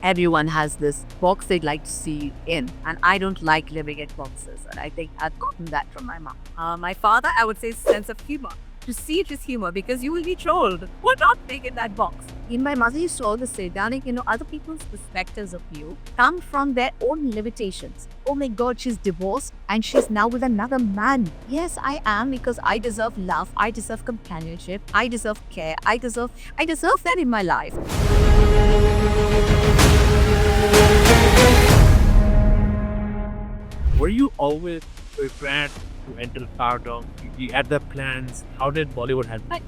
Everyone has this box they'd like to see in, and I don't like living in boxes. And I think I've gotten that from my mom. My father, I would say, sense of humor. To see it is humor because you will be trolled. We're not big in that box. In my mother used to always say, darling, other people's perspectives of you come from their own limitations. Oh my God, she's divorced and she's now with another man. Yes, I am because I deserve love. I deserve companionship. I deserve care. I deserve that in my life. Were you always prepared to enter stardom? You had the plans. How did Bollywood happen?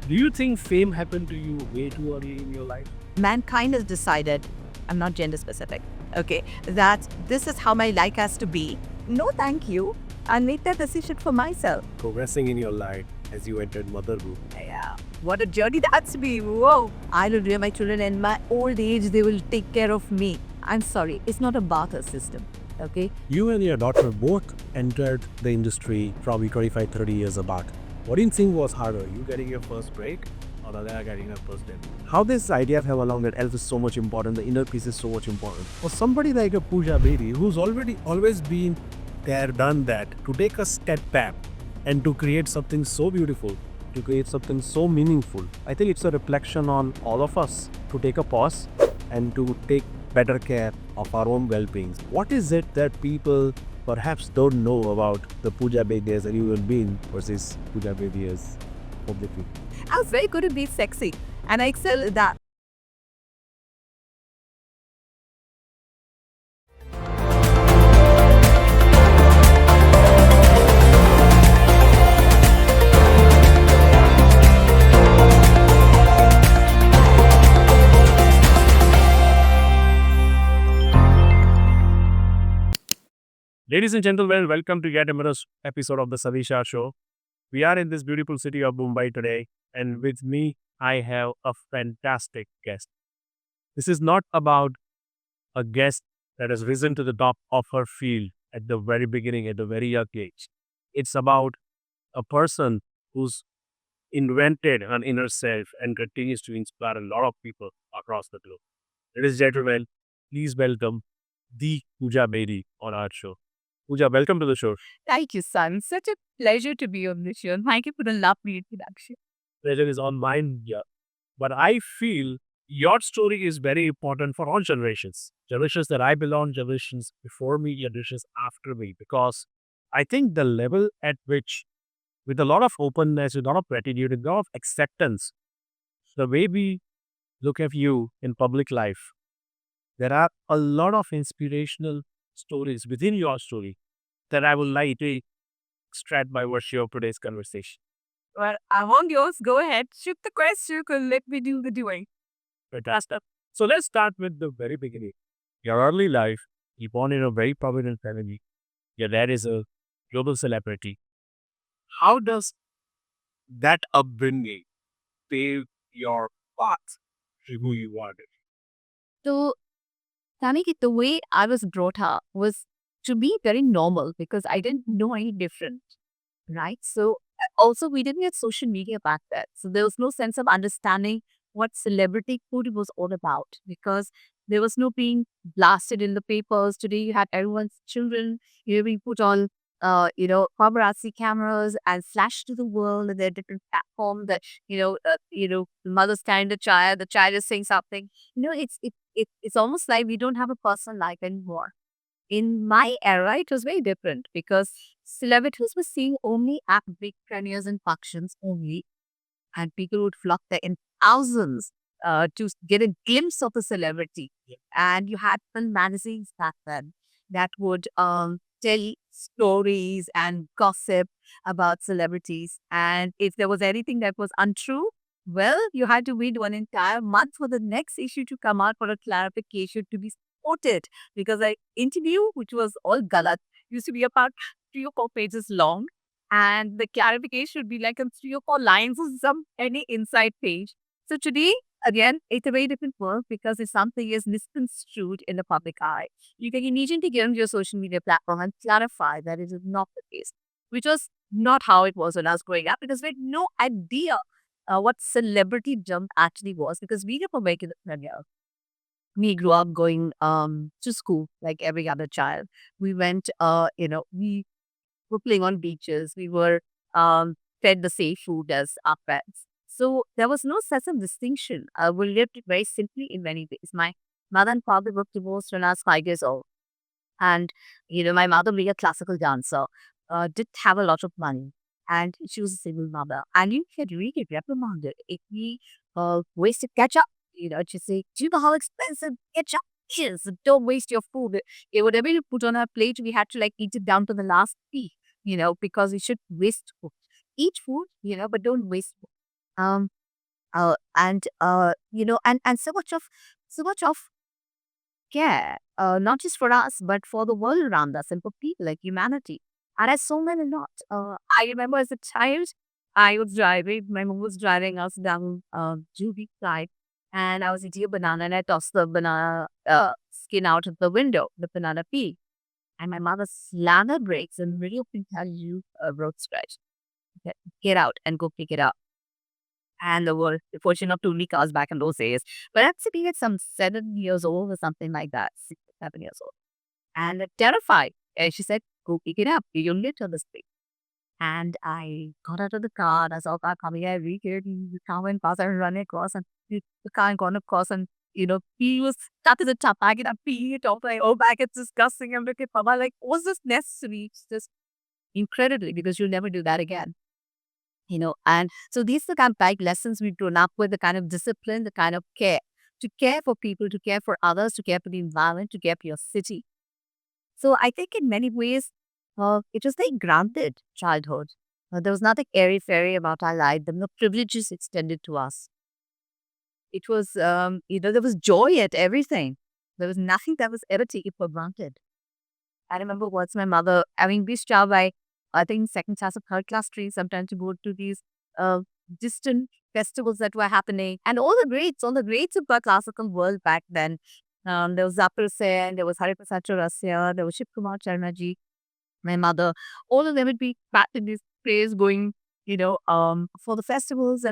Do you think fame happened to you way too early in your life? Mankind has decided, I'm not gender specific, okay, that this is how my life has to be. No, thank you. I'll make that decision for myself. Progressing in your life as you entered motherhood. Yeah. What a journey that's been. Whoa. I will rear my children in my old age. They will take care of me. I'm sorry. It's not a barter system. Okay. You and your daughter both entered the industry probably 25, 30 years back. What do you think was harder? You getting your first break or Radha getting her first debut? How this idea of have along that elf is so much important, the inner piece is so much important. For somebody like a Pooja Bedi who's always been there, done that, to take a step back and to create something so beautiful, to create something so meaningful, I think it's a reflection on all of us to take a pause and to take better care of our own well-being. What is it that people perhaps don't know about the Pooja Bedi as a human being versus Pooja Bedi as publicly? I was very good at being sexy, and I excel at that. Ladies and gentlemen, welcome to yet another episode of the Savisha Show. We are in this beautiful city of Mumbai today, and with me, I have a fantastic guest. This is not about a guest that has risen to the top of her field at the very beginning, at the very young age. It's about a person who's invented an inner self and continues to inspire a lot of people across the globe. Ladies and gentlemen, please welcome the Pooja Bedi on our show. Pooja, welcome to the show. Thank you, son. Such a pleasure to be on this show. Thank you for the lovely introduction. Pleasure is on mine, yeah. But I feel your story is very important for all generations. Generations that I belong, generations before me, generations after me, because I think the level at which, with a lot of openness, with a lot of gratitude, with a lot of acceptance, the way we look at you in public life, there are a lot of inspirational stories within your story that I would like to extract by virtue of today's conversation. Well, I want yours. Go ahead. Shoot the question and let me do the doing. Fantastic. So let's start with the very beginning. Your early life, you born in a very prominent family. Your dad is a global celebrity. How does that upbringing pave your path to who you are? So, Taniki, the way I was brought up was to be very normal because I didn't know any different, right? So, also, we didn't get social media back then. So, there was no sense of understanding what celebrity food was all about because there was no being blasted in the papers. Today, you had everyone's children, being put on, paparazzi cameras and flashed to the world, and there are different platforms that, the mother's carrying the child is saying something. It's almost like we don't have a personal life anymore. In my era, it was very different because celebrities were seeing only at big premieres and functions only, and people would flock there in thousands to get a glimpse of the celebrity. Yeah. And you had film magazines back then that would tell stories and gossip about celebrities. And if there was anything that was untrue, well, you had to wait one entire month for the next issue to come out for a clarification to be supported. Because an interview, which was all galat, used to be about 3 or 4 pages long, and the clarification should be like in 3 or 4 lines or some any inside page. So today, again, it's a very different world because if something is misconstrued in the public eye, you can immediately get on your social media platform and clarify that it is not the case, which was not how it was when I was growing up because we had no idea what celebrity jump actually was because we never make it a premiere. we grew up going to school like every other child. We went, we were playing on beaches. We were fed the same food as our pets. So there was no sense of distinction. We lived very simply in many ways. My mother and father were divorced when I was 5 years old. And, my mother being a classical dancer, did have a lot of money. And she was a single mother. And you get really reprimanded if we wasted ketchup. She'd say, do you know how expensive ketchup is? Don't waste your food. Whatever you put on our plate, we had to like eat it down to the last pea, because we should waste food. Eat food, but don't waste food. Um, and so much of care, not just for us, but for the world around us and for people like humanity. And I so many not. I remember as a child, I was driving, my mom was driving us down Juby side, and I was eating a banana and I tossed the banana skin out of the window, the banana peel. And my mother slammed her brakes and really opened tell you a road stretch. Get out and go pick it up. And there were fortunate enough to only cars back in those days. But that's being at some 7 years old or something like that, 6, 7 years old. And terrified. And she said, go pick it up. You'll get on this thing. And I got out of the car and I saw a car coming. I reheated the car went past and running across and the car had gone across and he was started to tap back it up, peeing it off. Like, oh back, it's disgusting. I'm looking at Mama like, was this necessary? It's just incredibly because you'll never do that again. And so these are the kind of big lessons we've grown up with, the kind of discipline, the kind of care, to care for people, to care for others, to care for the environment, to care for your city. So I think in many ways, it was very grounded childhood. There was nothing airy fairy about our life. There were no privileges extended to us. It was, there was joy at everything. There was nothing that was ever taken for granted. I remember once my mother, I mean, we start by, I think, second class or third class trains sometimes to go to these uh, distant festivals that were happening. And all the greats of the classical world back then. There was Zapir Sen, there was Hariprasad Chaurasia, there was Shiv Kumar Charnaji, my mother, all of them would be back in this place going, for the festivals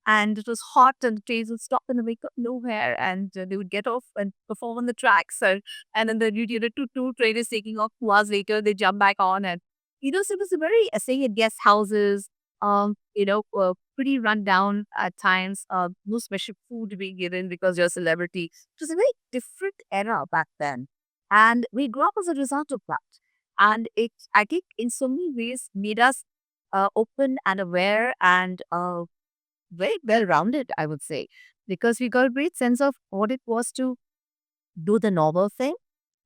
and it was hot and the trains would stop in the middle of nowhere and they would get off and perform on the tracks and then the two train is taking off 2 hours later they jump back on and so it was a very staying at guest houses pretty run down at times no special food being given because you're a celebrity. It was a very different era back then and we grew up as a result of that. And it, I think, in so many ways made us open and aware and very well rounded, I would say, because we got a great sense of what it was to do the normal thing,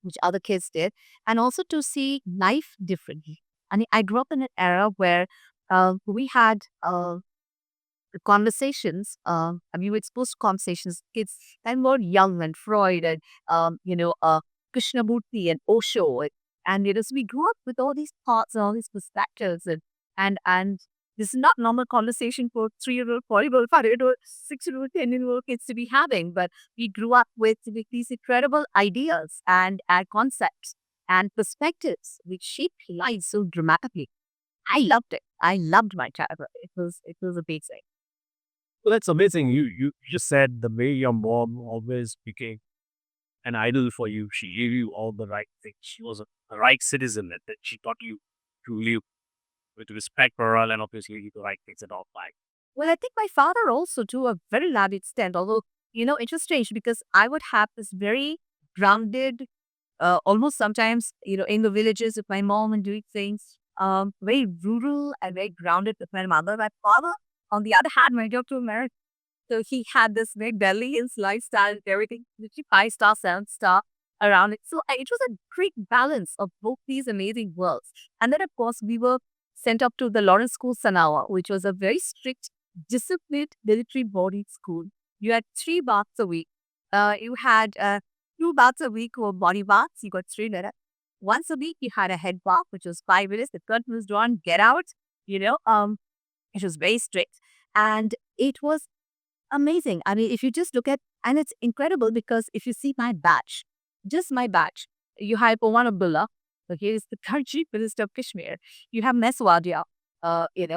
which other kids did, and also to see life differently. And I grew up in an era where we had conversations, we were exposed to conversations, kids and were young and Freud and, Krishnamurti and Osho. So we grew up with all these thoughts and all these perspectives and this is not normal conversation for 3-year-old, 4-year-old, 5-year-old, 6-year-old, 10-year-old kids to be having. But we grew up with these incredible ideas and concepts and perspectives which shaped lives so dramatically. I loved it. I loved my childhood. It was amazing. Well, that's amazing. You just said the way your mom always became an idol for you. She gave you all the right things. She was a right citizen that she taught you to live with respect for all and obviously the right things at all. Like, Well, I think my father also, to a very large extent, although, it was strange because I would have this very grounded, almost sometimes, in the villages with my mom and doing things, very rural and very grounded with my mother. My father, on the other hand, went up to America. So he had this big belly, his lifestyle, and everything, literally 5 star, 7 star around it. So it was a great balance of both these amazing worlds. And then, of course, we were sent up to the Lawrence School, Sanawa, which was a very strict, disciplined military boarding school. You had 3 baths a week. You had 2 baths a week were body baths. You got 3 minutes. Once a week, you had a head bath, which was 5 minutes. The curtain was drawn, get out. You know, um, it was very strict. And it was amazing. I mean, if you just look at, and it's incredible because if you see my batch, just my batch, you have Oman Abdullah, so he is the current chief minister of Kashmir. You have Mes Wadia,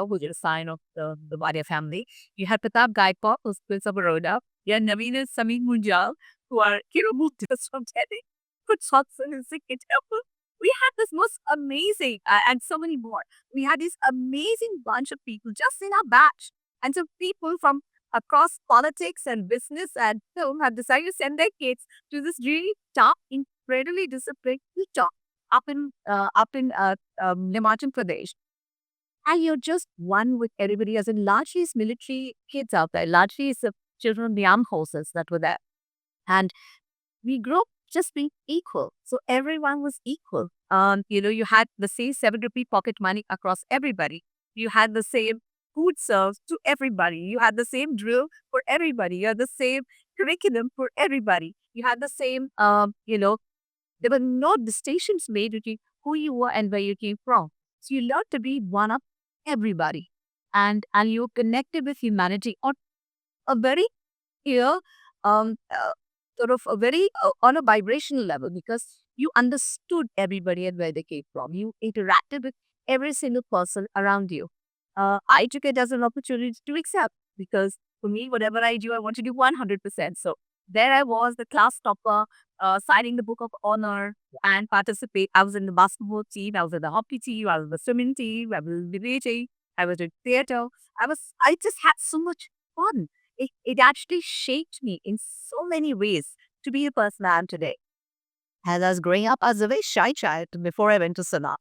which is a sign of the Wadia family. You had Pratap Gaikwad, who's Prince of Baroda. yeah, Naveen and Sameer Munjal, who are, moved us from Delhi, good shots in his temple. We had this most amazing, and so many more. We had this amazing bunch of people just in our batch. And so people from across politics and business and film have decided to send their kids to this really tough, incredibly disciplined teacher up in Himachal Pradesh. And you're just one with everybody, as in largely it's military kids out there, largely it's the children of the armed forces that were there. And we grew up just being equal. So everyone was equal. You had the same 7 rupee pocket money across everybody. You had the same food served to everybody. You had the same drill for everybody. You had the same curriculum for everybody. You had the same, there were no distinctions made between who you were and where you came from. So you learned to be one of everybody. And you connected with humanity on a very you know, sort of a very on a vibrational level because you understood everybody and where they came from. You interacted with every single person around you. I took it as an opportunity to accept because for me, whatever I do, I want to do 100%. So there I was, the class topper, signing the book of honor and participate. I was in the basketball team, I was in the hockey team, I was in the swimming team, I was in the debating, I was in theater. I just had so much fun. It actually shaped me in so many ways to be the person I am today. As I was growing up, I was a very shy child before I went to Sana.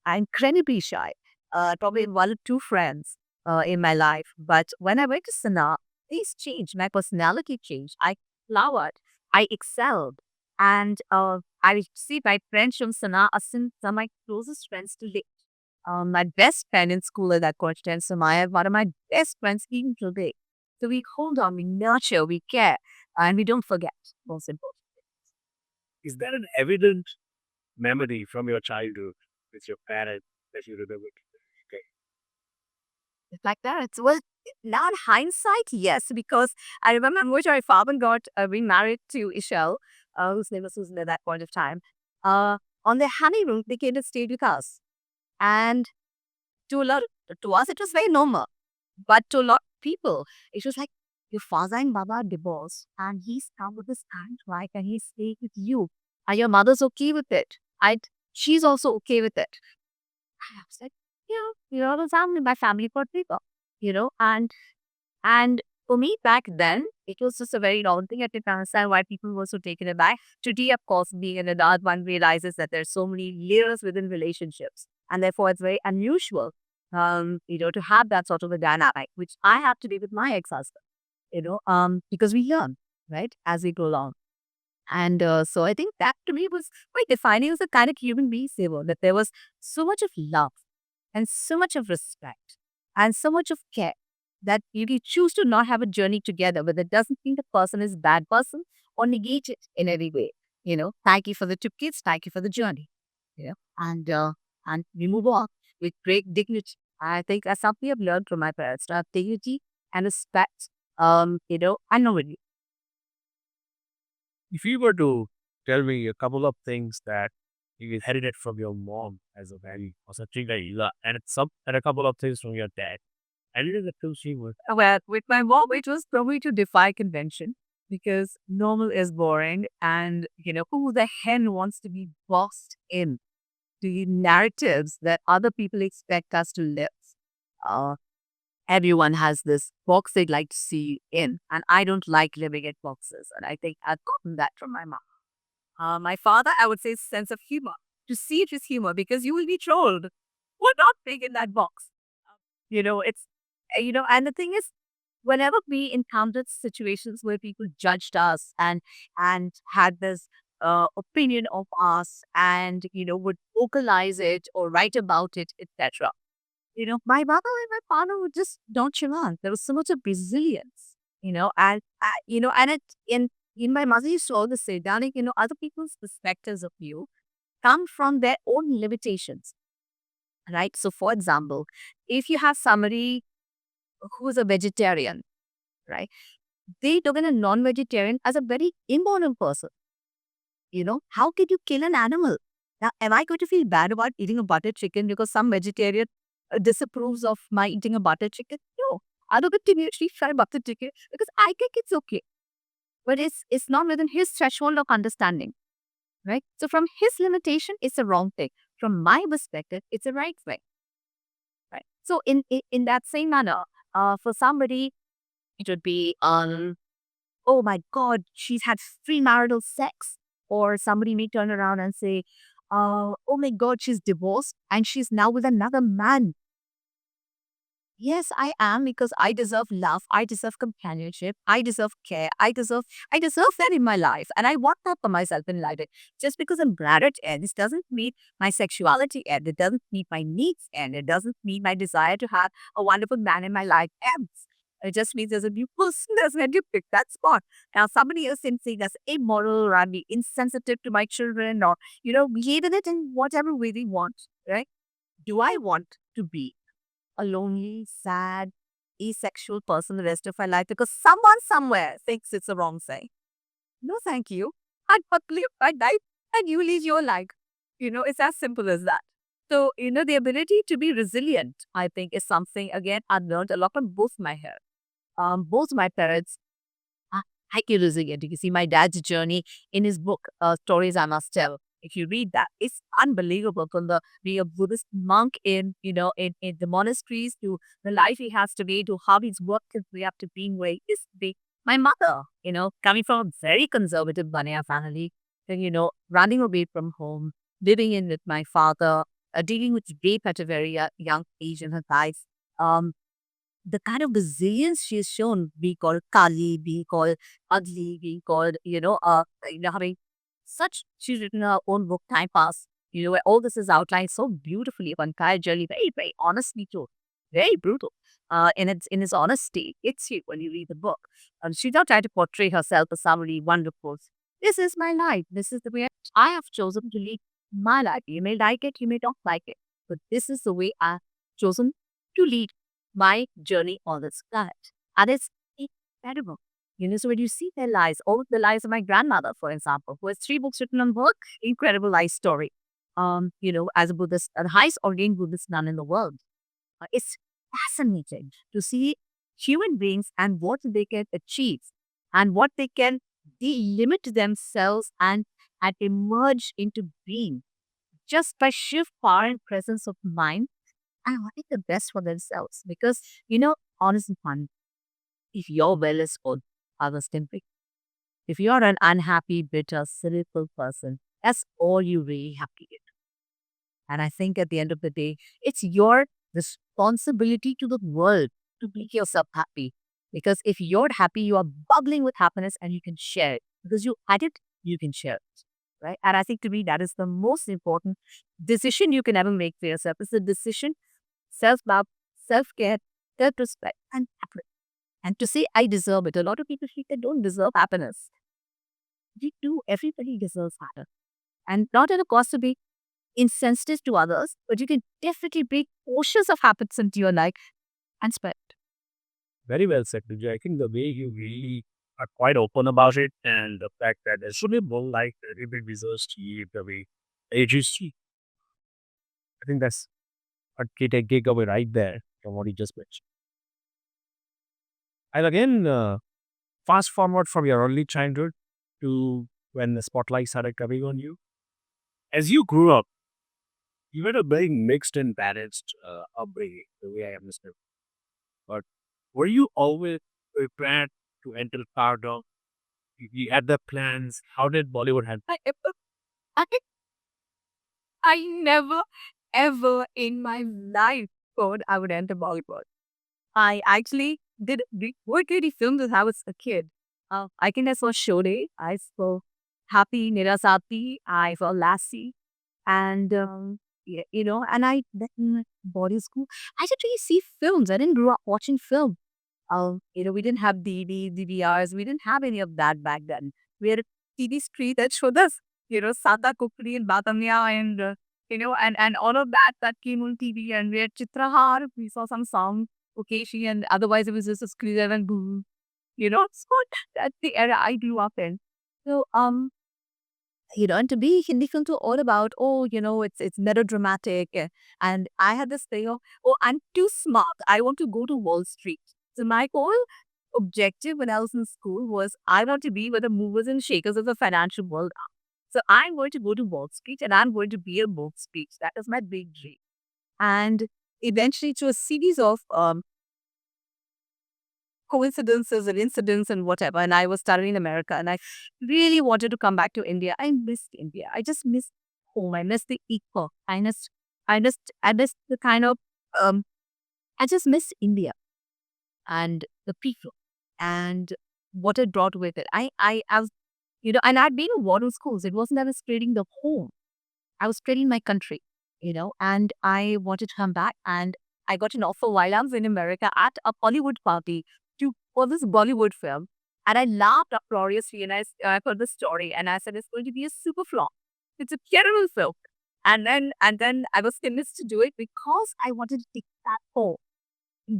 I'm incredibly shy. Probably one or two friends in my life. But when I went to Sana, things changed. My personality changed. I flowered. I excelled. And I see my friends from Sana are some of my closest friends today. My best friend in school at that Constance Samaya, one of my best friends even today. So we hold on, we nurture, we care, and we don't forget, most important. Is there an evident memory from your childhood with your parents that you remember? Okay. It's like that. Well, now in hindsight, yes, because I remember which my father got remarried to Ishel, whose name was Susan at that point of time. On their honeymoon, they came to stay with us. And to a lot, to us, it was very normal. But to a lot of people, it was like, your father and Baba are divorced, and he's come with his current wife, and he's staying with you. And your mother's okay with it. She's also okay with it. And I was like, the family, my family for people, and for me back then, it was just a very normal thing. I didn't understand why people were so taken aback. Today, of course, being an adult, one realizes that there's so many layers within relationships. And therefore, it's very unusual, to have that sort of a dynamic, which I have to do with my ex-husband, because we learn, right, as we go along. And so I think that to me was quite defining as the kind of human beings they were, that there was so much of love and so much of respect and so much of care that you can choose to not have a journey together, but that doesn't mean the person is a bad person or negate it in any way. Thank you for the two kids, thank you for the journey. And we move on with great dignity. I think that's something I've learned from my parents to have dignity and respect, and nobody. If you were to tell me a couple of things that you inherited from your mom as a value or something like that, and a couple of things from your dad, and it is a two she would. Well, with my mom, it was probably to defy convention because normal is boring. And, who the hen wants to be boxed in to the narratives that other people expect us to live? Uh, Everyone has this box they'd like to see in. And I don't like living in boxes. And I think I've gotten that from my mom. My father, I would say, sense of humor. To see it is humor because you will be trolled. We're not big in that box. It's, and the thing is, whenever we encountered situations where people judged us and had this opinion of us and would vocalize it or write about it, etc. My mother and my father were just nonchalant. There was so much of resilience, and in my mother used to always say, darling, other people's perspectives of you come from their own limitations, right? So, for example, if you have somebody who is a vegetarian, right? They took in a non-vegetarian as a very immoral person. How can you kill an animal? Now, am I going to feel bad about eating a butter chicken because some vegetarian disapproves of my eating a butter chicken? No. I'll continue to try butter chicken because I think it's okay. but it's not within his threshold of understanding, right? So from his limitation, it's a wrong thing. From my perspective, it's a right thing, right? So in that same manner, for somebody, it would be oh my God, she's had premarital sex. Or somebody may turn around and say, oh my God, she's divorced and she's now with another man. Yes, I am because I deserve love. I deserve companionship. I deserve care. I deserve that in my life. And I want that for myself in life. Just because I'm married ends doesn't mean my sexuality ends. It doesn't mean my needs end. It doesn't mean my desire to have a wonderful man in my life ends. It just means there's a new person that's going to pick that spot. Now, somebody else can say that's immoral or I'm being insensitive to my children or, behave in it in whatever way they want, right? Do I want to be a lonely, sad, asexual person the rest of my life because someone somewhere thinks it's the wrong thing? No, thank you. I'd not live my life and you lead your life. It's as simple as that. So, the ability to be resilient, I think, is something, again, I learned a lot from both my hair. Both my parents are highly resilient. You can see my dad's journey in his book, Stories I Must Tell. If you read that, it's unbelievable from the being a Buddhist monk in the monasteries to the life he has today to how he's worked his way up to being where he is today. My mother, coming from a very conservative Banaya family, and, running away from home, living in with my father, dealing with rape at a very young age in her life. Um, the kind of resilience she has shown, being called Kali, being called ugly, being called, having she's written her own book, Time Pass, where all this is outlined so beautifully. One entire journey, very, very honestly too, very brutal. In its honesty, it's you when you read the book. And she's not trying to portray herself as somebody wonderful. This is my life. This is the way I have chosen to lead my life. You may like it, you may not like it, but this is the way I've chosen to lead my journey on this planet. And it's incredible. So when you see their lives, all of the lives of my grandmother, for example, who has 3 books written on her incredible life story. As a Buddhist, the highest ordained Buddhist nun in the world. It's fascinating to see human beings and what they can achieve and what they can delimit themselves and emerge into being just by sheer power and presence of mind and wanting the best for themselves. Because, honestly, fun, if your well is full, others can pick. If you're an unhappy, bitter, cynical person, that's all you really have to get. And I think at the end of the day, it's your responsibility to the world to make yourself happy. Because if you're happy, you are bubbling with happiness and you can share it. Because you had it, you can share it. Right. And I think to me, that is the most important decision you can ever make for yourself. It's a decision, self-love, self-care, self-respect, and happiness. And to say, I deserve it. A lot of people think they don't deserve happiness. We do. Everybody deserves happiness. And not at a cost to be insensitive to others, but you can definitely bring portions of happiness into your life and spread. Very well said, Vijay. I think the way you really are quite open about it and the fact that there should be more like everybody deserves to live the way they just see. I think that's a key takeaway right there from what you just mentioned. And again, fast forward from your early childhood to when the spotlight started coming on you. As you grew up, you had a very mixed and balanced upbringing, the way I understand. But were you always prepared to enter stardom? You had the plans. How did Bollywood help? I, I never, ever in my life thought I would enter Bollywood. I actually did work really films when I was a kid. I think I saw Shode, I saw Happy Nirasati, I saw Lassie, and and I then in body school. I didn't really see films. I didn't grow up watching film. We didn't have DVRs. We didn't have any of that back then. We had a TV screen that showed us, Sada Kukri and Batamya and all of that came on TV. And we had Chitrahar. We saw some song, Okeshi, and otherwise it was just a screen and boom. So that's the era I grew up in. So, and to be Hindi films were all about, it's melodramatic. And I had this thing of, oh, I'm too smart. I want to go to Wall Street. So my goal, objective when I was in school was I want to be where the movers and shakers of the financial world are. So I'm going to go to Wall Street and I'm going to be a Wall Street. That is my big dream. And eventually, through a series of coincidences and incidents and whatever, and I was studying in America and I really wanted to come back to India. I missed India. I just missed home. I missed the equal. I missed the kind of um I just missed India and the people and what it brought with it. I was, and I'd been in modern schools. It wasn't that I was creating the home. I was creating my country, and I wanted to come back. And I got an offer while I was in America at a Hollywood party for this Bollywood film. And I laughed uproariously and I heard the story and I said, it's going to be a super flop. It's a terrible film. And then I was convinced to do it because I wanted to take that home.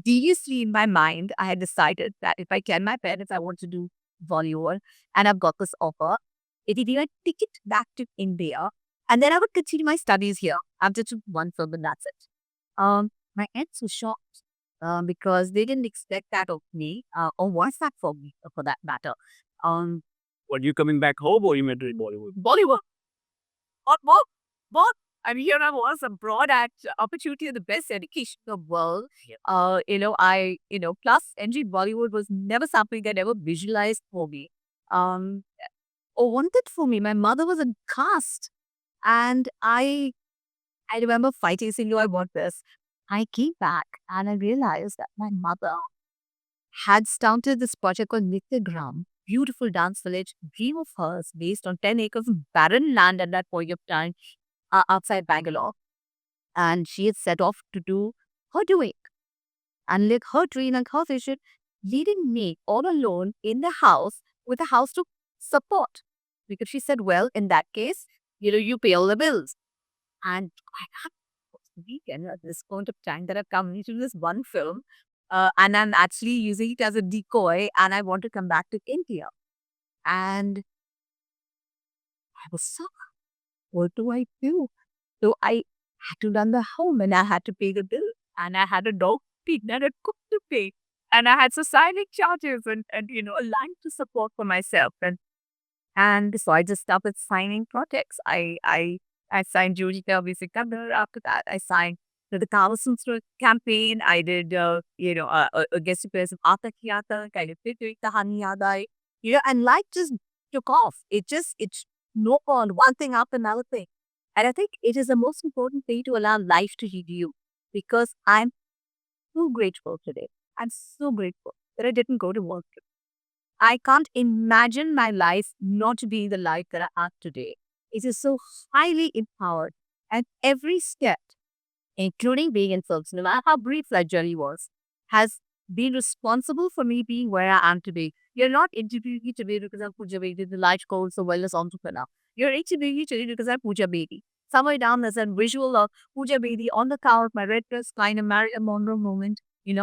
Deviously in my mind, I had decided that if I tell my parents I want to do Bollywood and I've got this offer, it would be a ticket back to India. And then I would continue my studies here after just one film and that's it. My aunts were shocked because they didn't expect that of me or was that for me for that matter. Um, Were you coming back home or you met in Bollywood? Bollywood. Both. I mean, here I was abroad at opportunity of the best education in the world. Yeah. Plus NG Bollywood was never something I ever visualized for me. Um, or wanted for me. My mother was a cast. And I remember fighting, saying, no, I want this. I came back and I realized that my mother had started this project called Nityagram, beautiful dance village, dream of hers based on 10 acres of barren land at that point of time outside Bangalore. And she had set off to do her doing and like her dream and her vision, leading me all alone in the house with a house to support. Because she said, well, in that case, you pay all the bills. And I had this weekend at this point of time that I've come into this one film, and I'm actually using it as a decoy, and I want to come back to India. And I was so, what do I do? So I had to run the home and I had to pay the bill. And I had a dog to feed and a cook to pay. And I had society charges and a line to support for myself. And so I just started signing projects. I signed Jyoti Sikandar. After that, I signed the Kama Sutra campaign. I did, a guest appearance of Aata Ki Aata, kind of did Kahani Yaad Aayi. And life just took off. It's no on one thing up another thing. And I think it is the most important thing to allow life to heal you because I'm so grateful today. I'm so grateful that I didn't go to work. I can't imagine my life not being the life that I have today. It is so highly empowered. And every step, including being in films, no matter how brief that journey was, has been responsible for me being where I am today. You're not interviewing me today because I'm Pooja Bedi, the life coach, the wellness entrepreneur. You're interviewing me today because I'm Pooja Bedi. Somewhere down there's a visual of Pooja Bedi on the cover of my red dress, kind of Marilyn Monroe moment.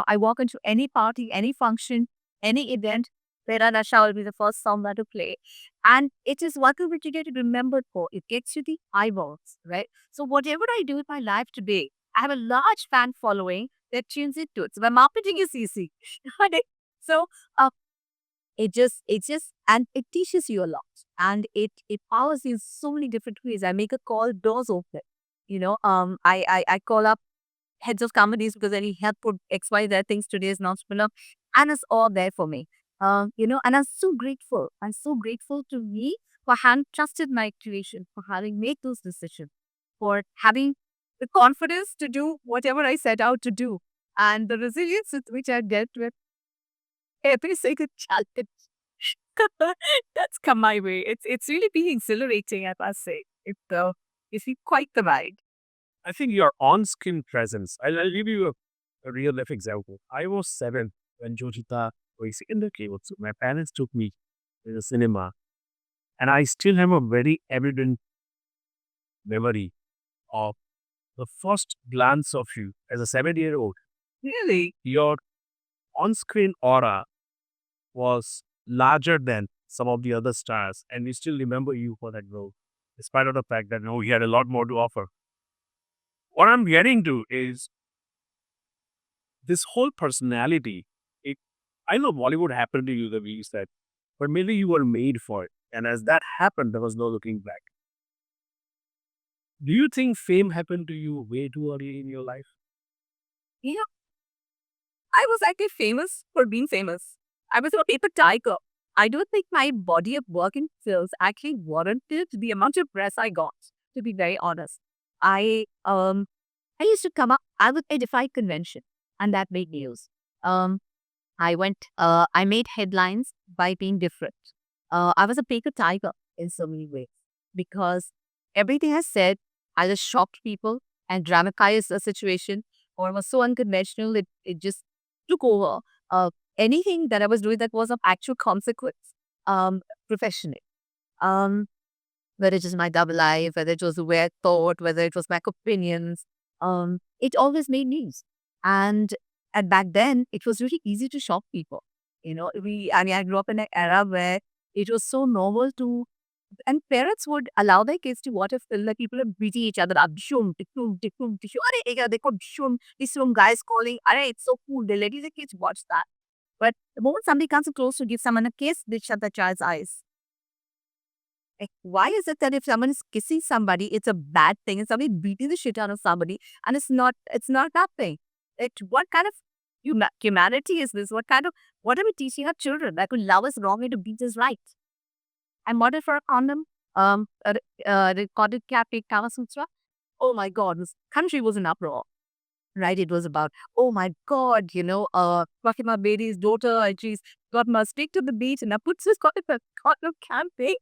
I walk into any party, any function, any event, Tera Nasha will be the first song that to play. And it is what which you get remembered for. It gets you the eyeballs, right? So whatever I do with my life today, I have a large fan following that tunes into it. So my marketing is easy. So and it teaches you a lot and it empowers you in so many different ways. I make a call, doors open. I call up heads of companies because I need help put XYZ things today is not similar. And it's all there for me. And I'm so grateful. I'm so grateful to me for having trusted my creation, for having made those decisions, for having the confidence to do whatever I set out to do, and the resilience with which I dealt with every single challenge that's come my way. It's really been exhilarating, I must say. It's been quite the ride. I think your on-screen presence. I'll give you a real life example. I was 7 when Jojita was in the cable. So my parents took me to the cinema, and I still have a very evident memory of the first glance of you as a 7-year-old. Really? Your on-screen aura was larger than some of the other stars, and we still remember you for that role, despite of the fact that no, he had a lot more to offer. What I'm getting to is this whole personality. I know Bollywood happened to you, the way you said, but maybe you were made for it. And as that happened, there was no looking back. Do you think fame happened to you way too early in your life? You know, I was actually famous for being famous. I was a paper tiger. I don't think my body of work and skills actually warranted the amount of press I got, to be very honest. I used to come up, I defied convention, and that made news. Um, I made headlines by being different. I was a paper tiger in so many ways because everything I said either shocked people and dramatized a situation or was so unconventional, it just took over anything that I was doing that was of actual consequence professionally. Um, whether it was my double life, whether it was the way I thought, whether it was my opinions, it always made news. And back then, it was really easy to shock people. I grew up in an era where it was so normal to, and parents would allow their kids to watch a film like people are beating each other up. Shum, tikum, tikum, tishu. Arey, ega dekho, shum, this room guys calling. Arey, it's so cool. They let the kids watch that. But the moment somebody comes close to give someone a kiss, they shut the child's eyes. Like, why is it that if someone is kissing somebody, it's a bad thing, and somebody beating the shit out of somebody, and it's not that thing. What kind of humanity is this? What are we teaching our children? That to love is wrong and to beat is right. I modeled for a condom, recorded Cafe Kama Sutra. Oh my God, this country was in uproar. Right? It was about, oh my God, Fatima Bedi's daughter, and she's got mistake to the beach, and Aput's got a condom campaign.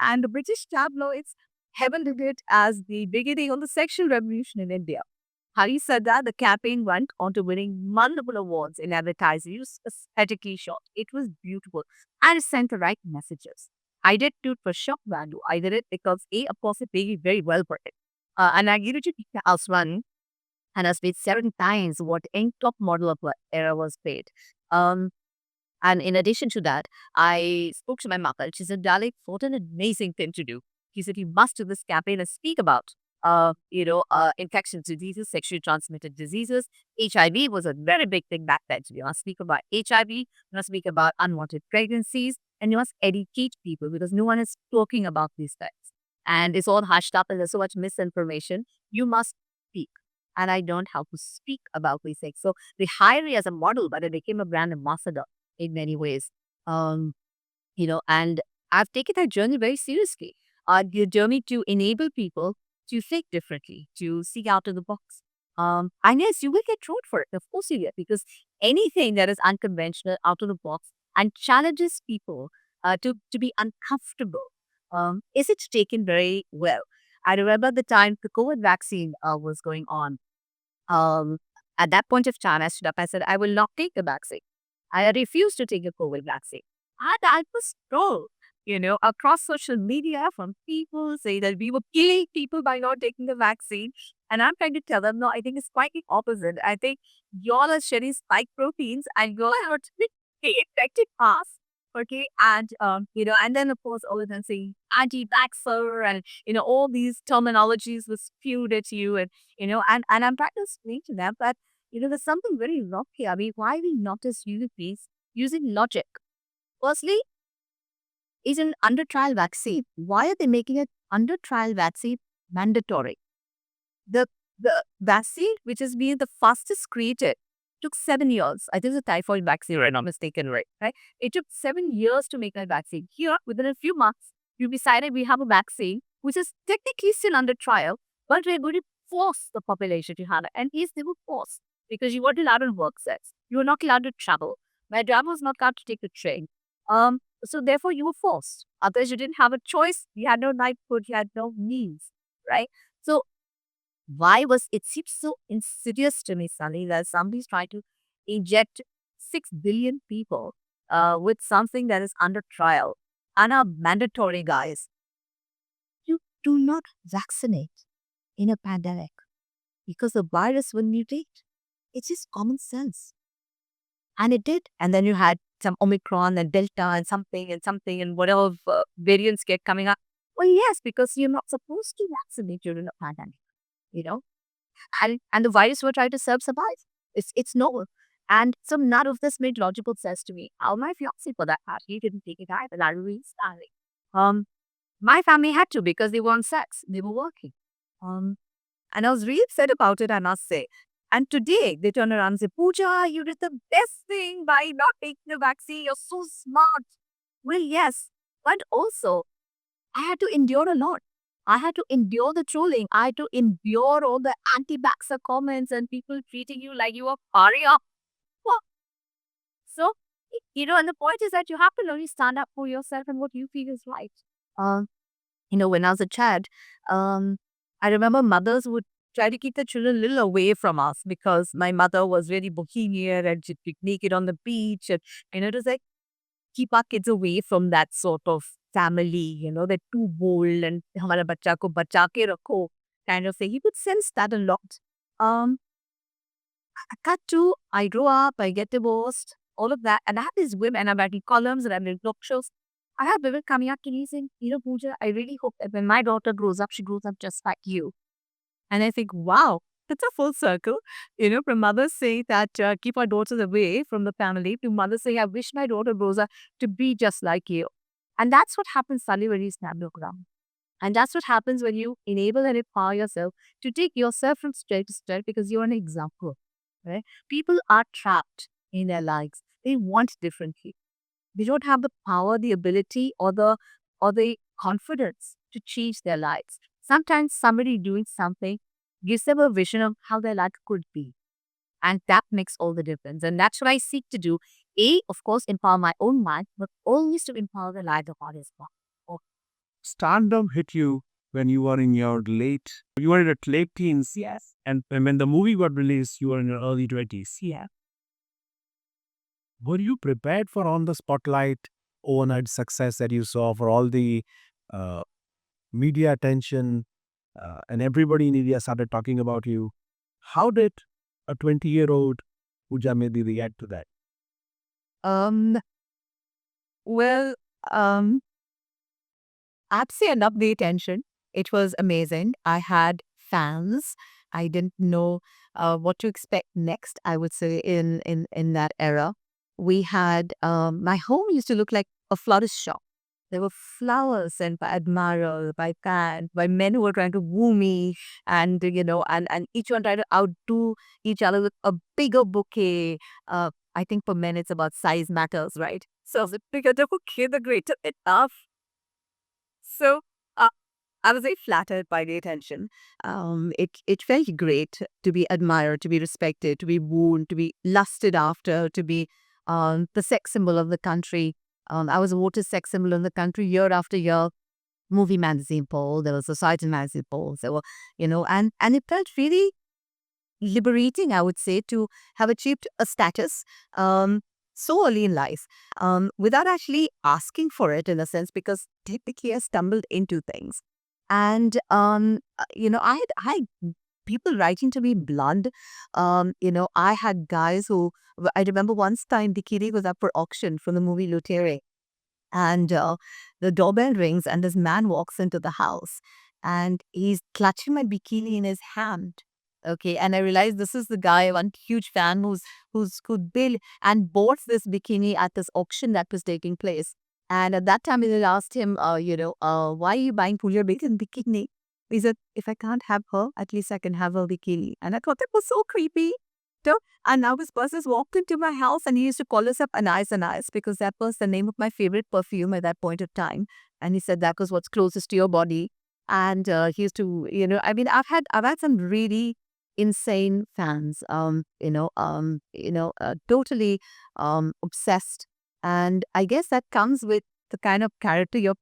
And the British tabloids heralded it as the beginning of the sexual revolution in India. Having said that, the campaign went on to winning multiple awards in advertising. It was aesthetically shot. It was beautiful. And it sent the right messages. I did do it for shock value. I did it because of course, it paid very well for it. And I gave it to House One and has paid 7 times what any top model of the era was paid. Um, and in addition to that, I spoke to my mother. She said, Dalek, what an amazing thing to do. He said, you must do this campaign and speak about, infectious diseases, sexually transmitted diseases. HIV was a very big thing back then. So you must speak about HIV, you must speak about unwanted pregnancies, and you must educate people because no one is talking about these things. And it's all hushed up and there's so much misinformation. You must speak. And I learned how to speak about these things. So they hired me as a model, but I became a brand ambassador in many ways. Um, and I've taken that journey very seriously. The journey to enable people to think differently, to see out of the box. And yes, you will get trolled for it. Of course you get, because anything that is unconventional, out of the box, and challenges people to be uncomfortable, isn't taken very well. I remember the time the COVID vaccine was going on. Um, at that point of time, I stood up. I said, I will not take the vaccine. I refused to take a COVID vaccine. And I was trolled, across social media from people saying that we were killing people by not taking the vaccine. And I'm trying to tell them, no, I think it's quite the opposite. I think y'all are sharing spike proteins and y'all are to be infected fast. Okay. And then of course, all of them saying anti-vaxxer and, all these terminologies was spewed at you. And I'm trying to explain to them that there's something very wrong here. I mean, why are we not just using logic? Firstly, is an under trial vaccine. Why are they making it under trial vaccine mandatory? The the vaccine, which has been the fastest created, took 7 years. I think it's a typhoid vaccine, right? Not mistaken, right? It took 7 years to make that vaccine. Here, within a few months, you decided we have a vaccine which is technically still under trial, but we're going to force the population to have it. And yes, they will force because you weren't allowed to work sets. You were not allowed to travel. My dad was not allowed to take the train. So therefore you were forced. Otherwise you didn't have a choice. You had no night food, you had no means, right? So why was it seems so insidious to me, Sunny, that somebody's trying to inject 6 billion people with something that is under trial and are mandatory, guys. You do not vaccinate in a pandemic because the virus will mutate. It's just common sense. And it did. And then you had some Omicron and Delta and something and whatever variants get coming up. Well, yes, because you're not supposed to vaccinate during a pandemic, you know? And the virus will try to survive. It's normal. And so none of this made logical sense to me. My fiance, for that matter, he didn't take it either. I really started. Um, my family had to because they were on sex. They were working. Um, and I was really upset about it, I must say. And today they turn around and say, Pooja, you did the best thing by not taking the vaccine. You're so smart. Well, yes. But also, I had to endure a lot. I had to endure the trolling. I had to endure all the anti-vaxxer comments and people treating you like you were paria. Well, so, and the point is that you have to really stand up for yourself and what you feel is right. Um, when I was a child, um, I remember mothers would try to keep the children a little away from us because my mother was really bohemian and she'd be naked on the beach. And, it was like, keep our kids away from that sort of family, they're too bold and hamara bachcha ko bacha ke rakho kind of thing. He would sense that a lot. Um, cut to, I grow up, I get divorced, all of that. And I have these women, and I'm writing columns and I'm writing talk shows. I have women coming up to me saying, Pooja, I really hope that when my daughter grows up, she grows up just like you. And I think, wow, that's a full circle. From mothers saying that keep our daughters away from the family to mothers saying, I wish my daughter grows up to be just like you. And that's what happens suddenly when you snap your ground. And that's what happens when you enable and empower yourself to take yourself from strength to strength because you're an example. Right? People are trapped in their lives. They want differently. They don't have the power, the ability, or the confidence to change their lives. Sometimes somebody doing something gives them a vision of how their life could be. And that makes all the difference. And that's what I seek to do. Of course, empower my own mind, but always to empower the lives of others. Stardom hit you when you were in your you were in your late teens. Yes. And when the movie got released, you were in your early 20s. Yeah. Were you prepared for all the spotlight, overnight success that you saw, for all the uh, media attention, and everybody in India started talking about you? How did a 20-year-old Pooja Medi react to that? Um, well, um, I'd say enough the attention. It was amazing. I had fans. I didn't know what to expect next, I would say, in that era. We had my home used to look like a florist shop. There were flowers sent by admirers, by fans, by men who were trying to woo me, and and each one trying to outdo each other with a bigger bouquet. I think for men it's about size matters, right? So the bigger the bouquet, the greater it enough. So I was very flattered by the attention. It felt great to be admired, to be respected, to be wooed, to be lusted after, to be the sex symbol of the country. I was a voted sex symbol in the country year after year. Movie magazine poll, there was Society magazine polls, there were, and it felt really liberating, I would say, to have achieved a status so early in life without actually asking for it in a sense, because typically I stumbled into things. And, I had people writing to me blunt. I had guys who, I remember once time bikini was up for auction from the movie Lutere. And the doorbell rings and this man walks into the house and he's clutching my bikini in his hand. Okay. And I realized this is the guy, one huge fan who's could bill and bought this bikini at this auction that was taking place. And at that time, I asked him, why are you buying Pooja Basin bikini? He said, if I can't have her, at least I can have her bikini. And I thought that was so creepy. And now his boss has walked into my house and he used to call us up Anais because that was the name of my favorite perfume at that point of time. And he said that was what's closest to your body. And he used to, I've had some really insane fans, totally obsessed. And I guess that comes with the kind of character you're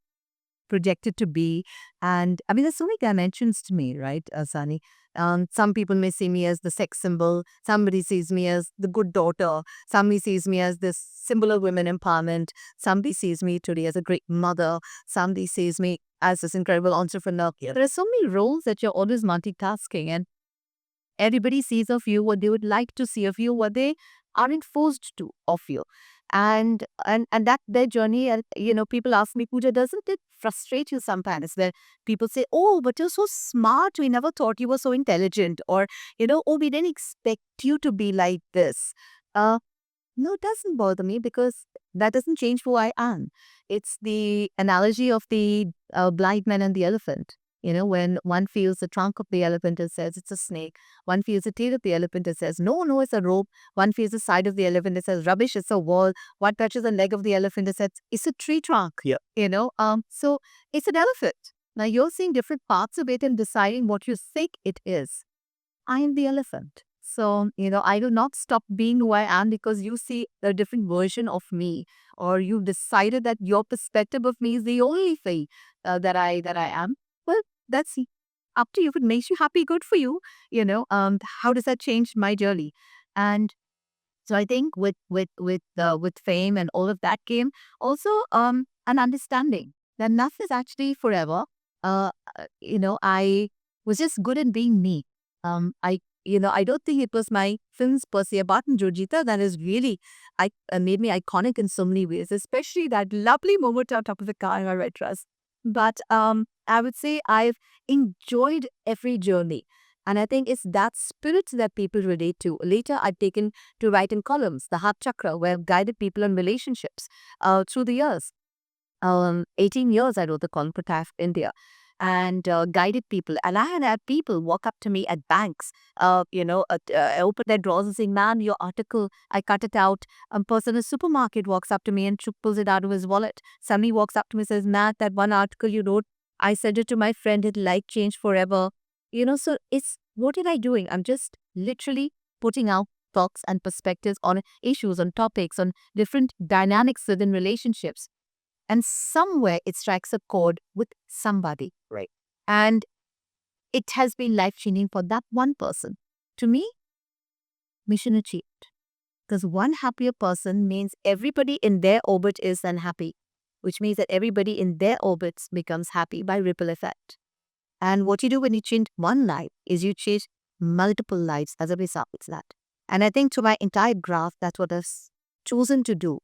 projected to be. And I mean, there's so many dimensions to me, right, Sani? Some people may see me as the sex symbol. Somebody sees me as the good daughter. Somebody sees me as this symbol of women empowerment. Somebody sees me today as a great mother. Somebody sees me as this incredible entrepreneur. There are so many roles that you're always multitasking, and everybody sees of you what they would like to see of you, what they aren't forced to of you. And that their journey, and people ask me, Pooja, doesn't it frustrate you sometimes where people say, oh, but you're so smart, we never thought you were so intelligent, or oh, we didn't expect you to be like this. Uh, no, it doesn't bother me because that doesn't change who I am. It's the analogy of the blind man and the elephant. When one feels the trunk of the elephant and says it's a snake, one feels the tail of the elephant and says, no, no, it's a rope. One feels the side of the elephant and says, rubbish, it's a wall. One touches the leg of the elephant and says, it's a tree trunk. Yeah. So it's an elephant. Now you're seeing different parts of it and deciding what you think it is. I am the elephant. So, I do not stop being who I am because you see a different version of me, or you've decided that your perspective of me is the only thing that I am. Well, that's up to you. If it makes you happy, good for you. How does that change my journey? And so I think with fame and all of that came also an understanding that nothing is actually forever. I was just good at being me. I don't think it was my films per se, apart from Jojita, that is really made me iconic in so many ways, especially that lovely moment on top of the car in my red dress. But I would say I've enjoyed every journey. And I think it's that spirit that people relate to. Later, I've taken to write in columns, the Heart Chakra, where I've guided people on relationships through the years. 18 years I wrote the column for TAF India and guided people. And I had people walk up to me at banks, open their drawers and saying, "Ma'am, your article, I cut it out." A person in a supermarket walks up to me and pulls it out of his wallet. Somebody walks up to me and says, "Matt, that one article you wrote, I sent it to my friend, it life changed forever." So it's what am I doing? I'm just literally putting out thoughts and perspectives on issues, on topics, on different dynamics within relationships. And somewhere it strikes a chord with somebody. Right. And it has been life changing for that one person. To me, mission achieved. Because one happier person means everybody in their orbit is unhappy, which means that everybody in their orbits becomes happy by ripple effect. And what you do when you change one life is you change multiple lives as a result of that. And I think to my entire graph, that's what I've chosen to do.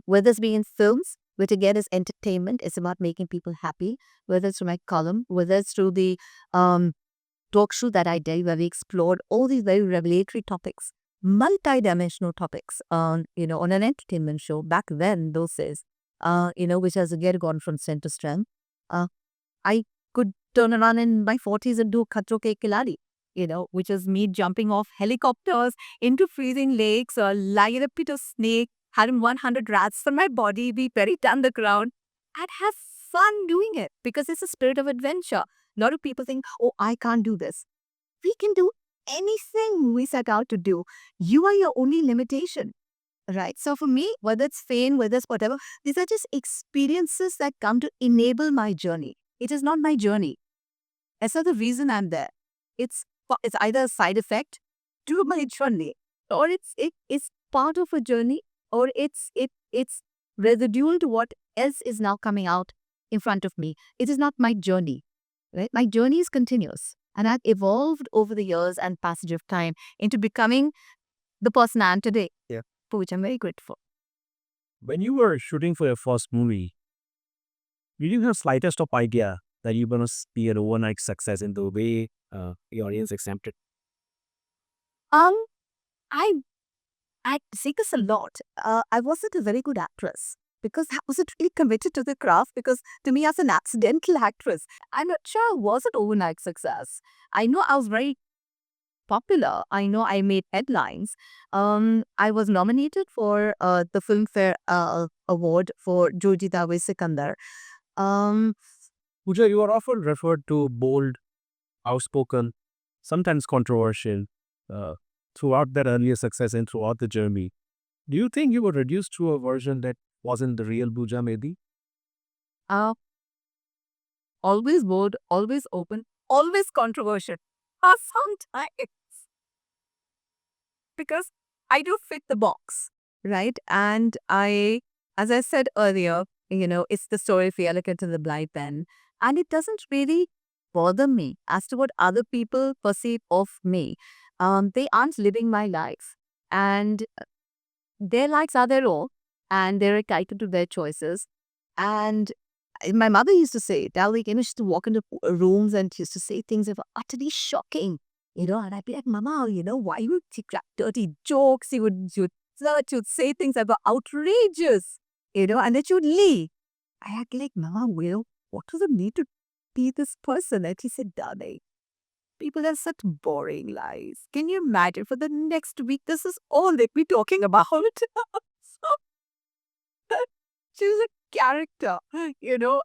Whether it's being in films, which again is entertainment, it's about making people happy, whether it's through my column, whether it's through the talk show that I did where we explored all these very revelatory topics, multi-dimensional topics on an entertainment show back then, those days, which has again gone from strength to strength. I could turn around in my 40s and do Khatro Ke Khiladi, which is me jumping off helicopters into freezing lakes or lying up with a snake, having 100 rats on my body, be buried down the ground, and have fun doing it because it's a spirit of adventure. A lot of people think, oh, I can't do this. We can do anything we set out to do. You are your only limitation. Right. So for me, whether it's fame, whether it's whatever, these are just experiences that come to enable my journey. It is not my journey. That's not the reason I'm there. It's either a side effect to my journey, or it's part of a journey, or it's residual to what else is now coming out in front of me. It is not my journey. Right. My journey is continuous, and I've evolved over the years and passage of time into becoming the person I am today. Yeah. For which I'm very grateful. When you were shooting for your first movie, did you have slightest of idea that you're going to be an overnight success in the way the audience accepted? Um, I I say this a lot. I wasn't a very good actress because I wasn't really committed to the craft. Because to me, as an accidental actress, I'm not sure I was an overnight success. I know I was very popular. I know I made headlines. I was nominated for the Filmfare Award for Jojita Ve Sikandar. Um, Pooja, you are often referred to bold, outspoken, sometimes controversial uh, throughout that earlier success and throughout the journey. Do you think you were reduced to a version that wasn't the real Pooja Mehdi? uh, always bold, always open, always controversial. Sometimes because I do fit the box, right? And as I said earlier, it's the story of the elephant and the blind man. And it doesn't really bother me as to what other people perceive of me. They aren't living my life. And their lives are their own. And they're entitled to their choices. And my mother used to say, Dali, she used to walk into rooms and she used to say things that were utterly shocking. And I'd be like, Mama, why you would crack dirty jokes? You would search, you'd say things that were outrageous, and then she would leave. I had like, Mama, what does it mean to be this person? And he said, darling, people have such boring lives. Can you imagine for the next week, this is all they'd be talking about? So she was a character,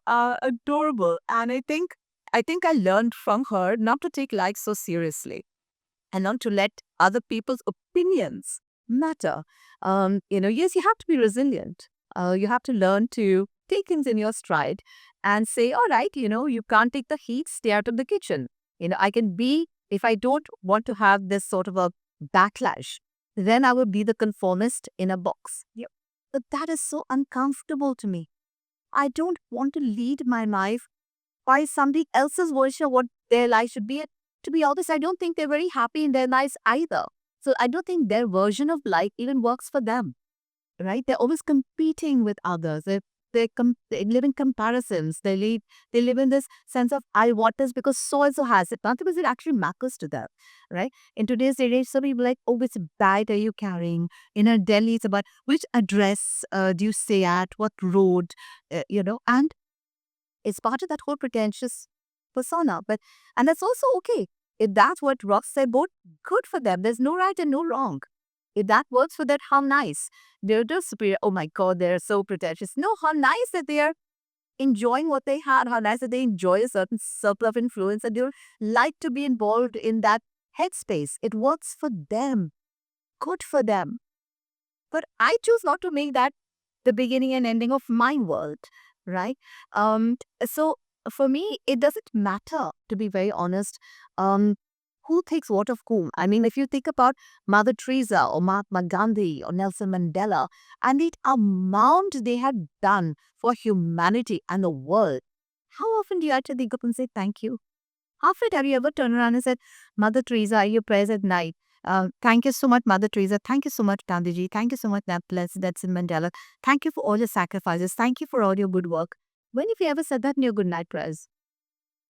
adorable. And I think I learned from her not to take life so seriously and not to let other people's opinions matter. Yes, you have to be resilient. You have to learn to take things in your stride and say, all right, you can't take the heat, stay out of the kitchen. I can be, if I don't want to have this sort of a backlash, then I will be the conformist in a box. Yep. But that is so uncomfortable to me. I don't want to lead my life by somebody else's version of what their life should be. And to be honest, I don't think they're very happy in their lives either. So I don't think their version of life even works for them, right? They're always competing with others. They live in comparisons. They live in this sense of I want this because so and so has it, not because it actually matters to them, right? In today's age, some people are like, oh, which bag are you carrying? In Delhi, it's about which address do you stay at, what road, and it's part of that whole pretentious persona. And that's also okay. If that's what rocks their boat, good for them. There's no right and no wrong. If that works for that, how nice. They're the superior. Oh my God, they're so pretentious. No, how nice that they're enjoying what they had. How nice that they enjoy a certain circle of influence and they like to be involved in that headspace. It works for them. Good for them. But I choose not to make that the beginning and ending of my world, right? So for me, it doesn't matter, to be very honest, who thinks what of whom. I mean, if you think about Mother Teresa or Mahatma Gandhi or Nelson Mandela and the amount they had done for humanity and the world, how often do you actually think up and say thank you? How often have you ever turned around and said, Mother Teresa, your prayers at night? Thank you so much, Mother Teresa. Thank you so much, Gandhiji. Thank you so much, Nelson Mandela. Thank you for all your sacrifices. Thank you for all your good work. When have you ever said that in your good night prayers?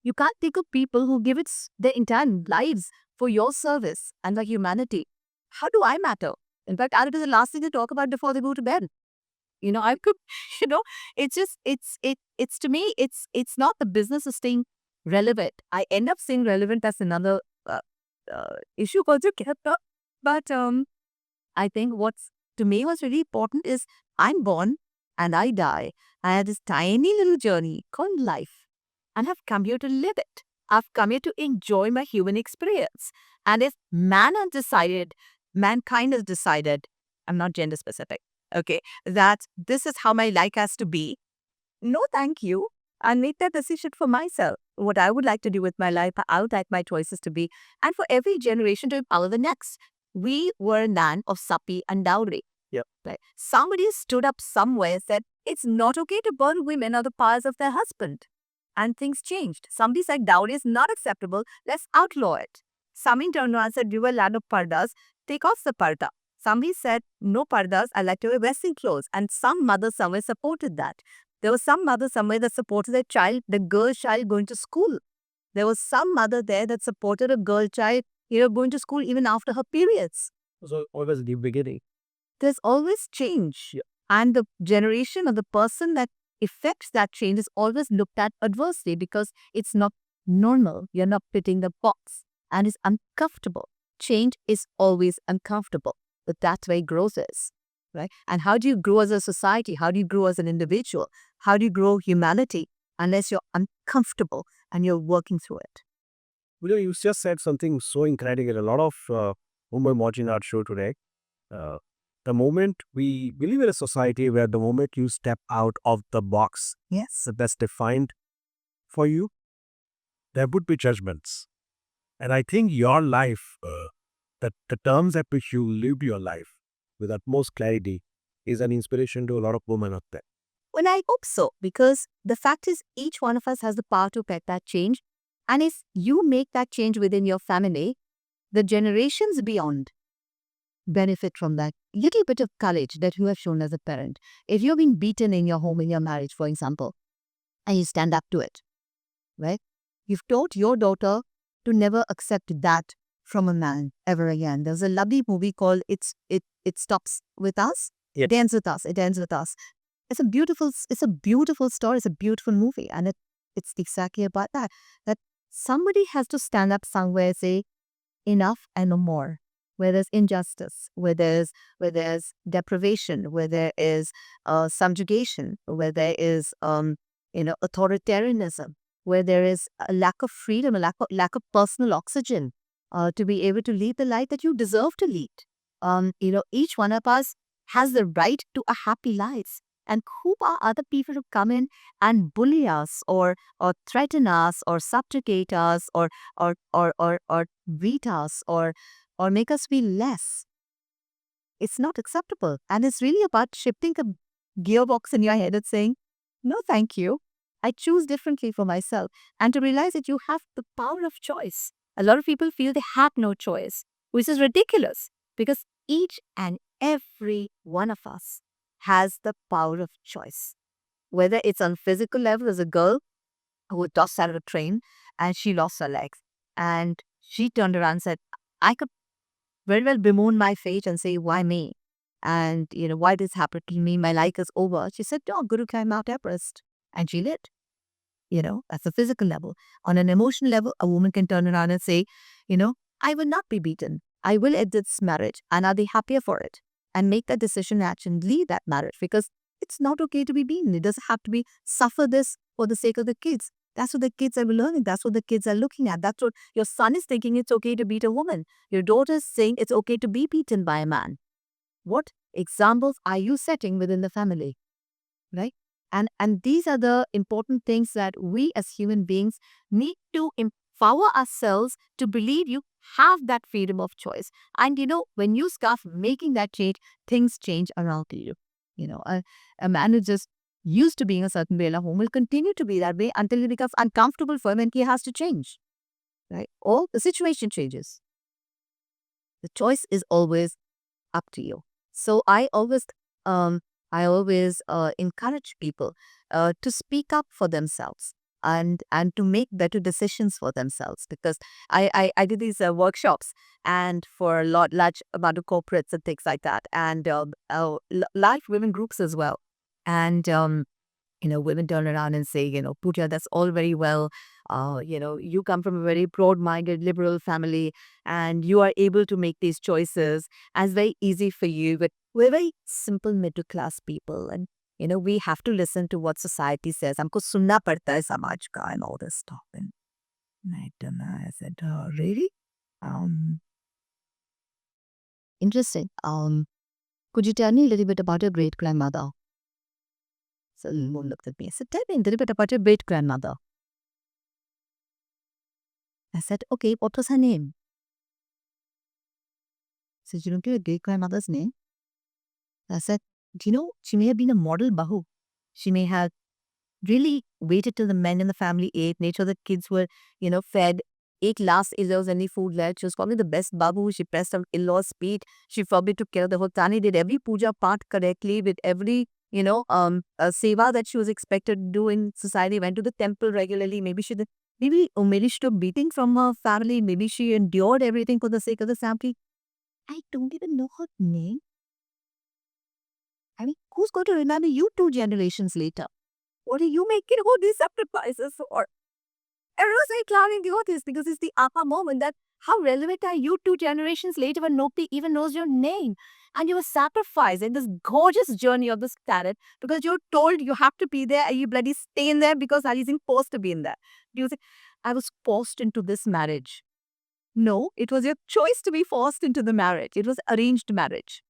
You can't think of people who give their entire lives for your service and for humanity. How do I matter? In fact, I was the last thing to talk about before they go to bed. I could, it's just, it's to me, it's not the business of staying relevant. I end up staying relevant. That's another issue altogether. But I think to me what's really important is I'm born and I die. I had this tiny little journey called life and have come here to live it. I've come here to enjoy my human experience. And if mankind has decided, I'm not gender specific, okay, that this is how my life has to be, no thank you. I'll make that decision for myself. What I would like to do with my life, I would like my choices to be, and for every generation to empower the next. We were a land of sapi and dowry. Yep. Right? Somebody stood up somewhere and said, it's not okay to burn women or the powers of their husband. And things changed. Somebody said dowry is not acceptable, let's outlaw it. Somebody turned around and said, you were a land of pardas, take off the parda. Somebody said, no pardas, I like to wear western clothes. And some mother somewhere supported that. There was some mother somewhere that supported their child, the girl child going to school. There was some mother there that supported a girl child, going to school even after her periods. So always the beginning. There's always change. Yeah. And the generation or the person that affects that change is always looked at adversely because it's not normal. You're not fitting the box and it's uncomfortable. Change is always uncomfortable, but that's where growth is. Right? And how do you grow as a society? How do you grow as an individual? How do you grow humanity unless you're uncomfortable and you're working through it? You just said something so incredible. A lot of women watching our show today, uh, the moment we live in a society where the moment you step out of the box Yes. that's defined for you, there would be judgments. And I think your life, that the terms at which you lived your life with utmost clarity, is an inspiration to a lot of women out there. Well, I hope so, because the fact is each one of us has the power to affect that change. And if you make that change within your family, the generations beyond benefit from that little bit of courage that you have shown as a parent. If you're being beaten in your home, in your marriage, for example, and you stand up to it, right? You've taught your daughter to never accept that from a man ever again. There's a lovely movie called It Stops With Us. Yeah. It ends with us. It ends with us. It's a beautiful story. It's a beautiful movie. And it's exactly about that. That somebody has to stand up somewhere and say, enough and no more. Where there's injustice, where there's deprivation, where there is subjugation, where there is authoritarianism, where there is a lack of freedom, a lack of personal oxygen, to be able to lead the life that you deserve to lead. Each one of us has the right to a happy life. And who are other people who come in and bully us, or threaten us, or subjugate us, or beat us, or make us feel less? It's not acceptable. And it's really about shifting the gearbox in your head and saying, no, thank you. I choose differently for myself. And to realize that you have the power of choice. A lot of people feel they have no choice, which is ridiculous, because each and every one of us has the power of choice. Whether it's on physical level, as a girl who tossed out of a train and she lost her legs. And she turned around and said, I could very well bemoan my fate and say, why me? And, why this happened to me? My life is over. She said, no, Guru climb Mount Everest. And she lit. That's a physical level. On an emotional level, a woman can turn around and say, I will not be beaten. I will end this marriage and I'll be happier for it. And make that decision and leave that marriage, because it's not okay to be beaten. It doesn't have to be suffer this for the sake of the kids. That's what the kids are learning. That's what the kids are looking at. That's what your son is thinking, it's okay to beat a woman. Your daughter is saying it's okay to be beaten by a man. What examples are you setting within the family? Right? And these are the important things that we as human beings need to empower ourselves to believe you have that freedom of choice. And when you start making that change, things change around you. A man who's just used to being a certain way in a home will continue to be that way until it becomes uncomfortable for him and he has to change. Right? Or the situation changes. The choice is always up to you. So I always encourage people to speak up for themselves, and to make better decisions for themselves, because I did these workshops, and for a large amount of corporates and things like that, and large women groups as well. And women turn around and say, Pooja, that's all very well. You come from a very broad-minded liberal family and you are able to make these choices, and it's very easy for you. But we're very simple middle-class people, and, we have to listen to what society says. हमको सुनना पड़ता है समाज का and all this stuff. And I said, really? Interesting. Could you tell me a little bit about your great-grandmother? So the moon looked at me. I said, tell me a little bit about your great-grandmother. I said, okay, what was her name? So you don't know your great-grandmother's name? I said, she may have been a model bahu. She may have really waited till the men in the family ate, made sure the kids were, fed, ate last if there was any food left. She was probably the best babu. She pressed her in-laws' feet. She probably took care of the whole Tani, did every puja part correctly with every, seva that she was expected to do in society, went to the temple regularly. Maybe she took beating from her family. Maybe she endured everything for the sake of the family. I don't even know her name. I mean, who's going to remember you 2 generations later? What are you making all these sacrifices for? Everyone's like clowning the this because it's the aha moment that how relevant are you 2 generations later when nobody even knows your name? And you were sacrificing this gorgeous journey of this planet because you're told you have to be there and you bloody stay in there because Ali isn't forced to be in there. Do you think I was forced into this marriage? No, it was your choice to be forced into the marriage. It was arranged marriage.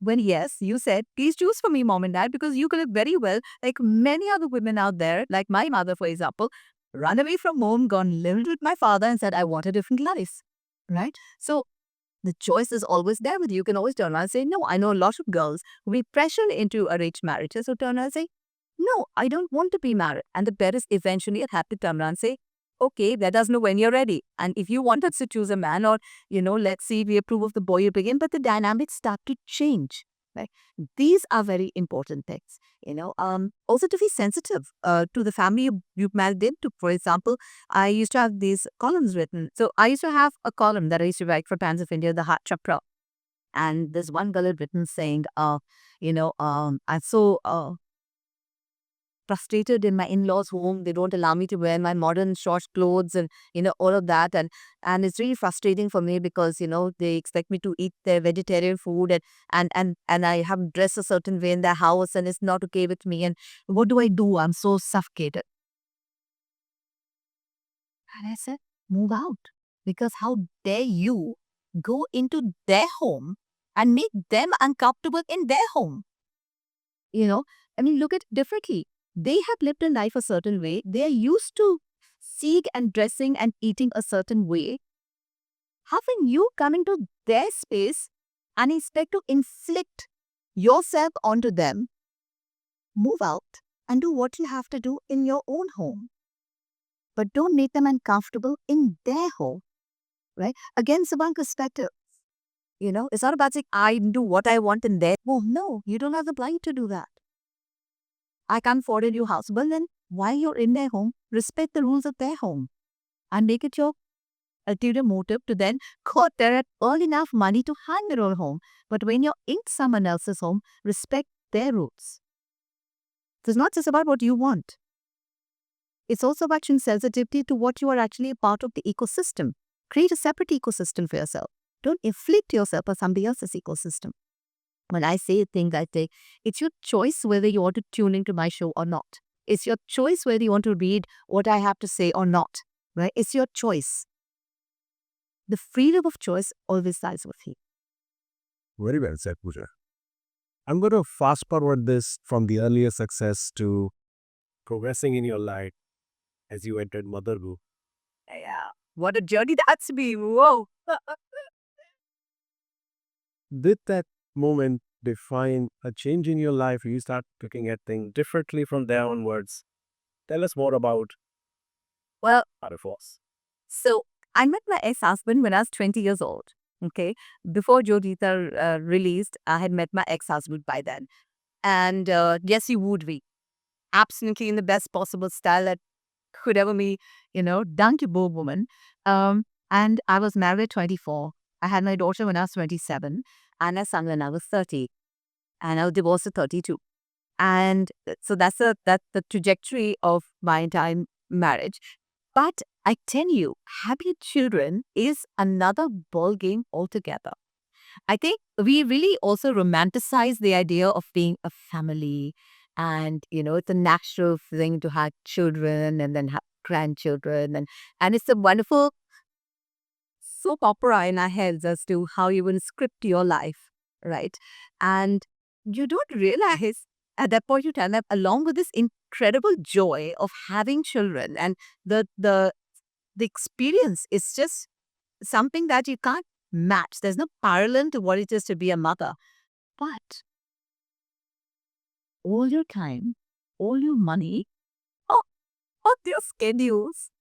When yes, you said, please choose for me, mom and dad, because you could have very well, like many other women out there, like my mother, for example, run away from home, gone lived with my father and said, I want a different life. Right? So the choice is always there with you. You can always turn around and say, no, I know a lot of girls who be pressured into arranged marriages who turn around and say, no, I don't want to be married. And the parents eventually have to turn around and say, okay, let us know when you're ready. And if you want us to choose a man, or, let's see if we approve of the boy you begin, but the dynamics start to change. Right? These are very important things. Also to be sensitive to the family you've married into. For example, I used to have these columns written. So I used to have a column that I used to write for Times of India, the Heart Chakra. And there's one girl had written saying, I'm so frustrated in my in-laws' home. They don't allow me to wear my modern short clothes and, all of that. And it's really frustrating for me because, they expect me to eat their vegetarian food and I have dressed a certain way in their house and it's not okay with me. And what do I do? I'm so suffocated. And I said, move out. Because how dare you go into their home and make them uncomfortable in their home? You know, look at it differently. They have lived a life a certain way. They are used to seeing and dressing and eating a certain way. Having you come into their space and expect to inflict yourself onto them, move out and do what you have to do in your own home. But don't make them uncomfortable in their home, right? Again, it's about perspective. It's not about saying, I do what I want in their home. No, you don't have the right to do that. I can't afford a new house. Well, then, while you're in their home, respect the rules of their home and make it your ulterior motive to then go there and earn enough money to hang your own home. But when you're in someone else's home, respect their rules. So it's not just about what you want. It's also about showing sensitivity to what you are actually a part of the ecosystem. Create a separate ecosystem for yourself. Don't inflict yourself on somebody else's ecosystem. When I say things like that, it's your choice whether you want to tune into my show or not. It's your choice whether you want to read what I have to say or not. Right? It's your choice. The freedom of choice always lies with you. Very well said, Pooja. I'm going to fast forward this from the earlier success to progressing in your life as you entered motherhood. Yeah. What a journey that's been. Whoa. Did that moment define a change in your life? You start looking at things differently from there onwards. Tell us more about Well, how it was. so I met my ex-husband when I was 20 years old. Okay. Before Jodita released, I had met my ex-husband by then. And yes, you would be. Absolutely in the best possible style that could ever be, done to both women. And I was married at 24. I had my daughter when I was 27 and a son when I was 30. And I was divorced at 32. And so that's the trajectory of my entire marriage. But I tell you, having children is another ball game altogether. I think we really also romanticize the idea of being a family. And, it's a natural thing to have children and then have grandchildren. And it's a wonderful soap opera in our heads as to how you will script your life, right? And you don't realize at that point in time that along with this incredible joy of having children and the experience is just something that you can't match. There's no parallel to what it is to be a mother. But all your time, all your money, all, all your schedules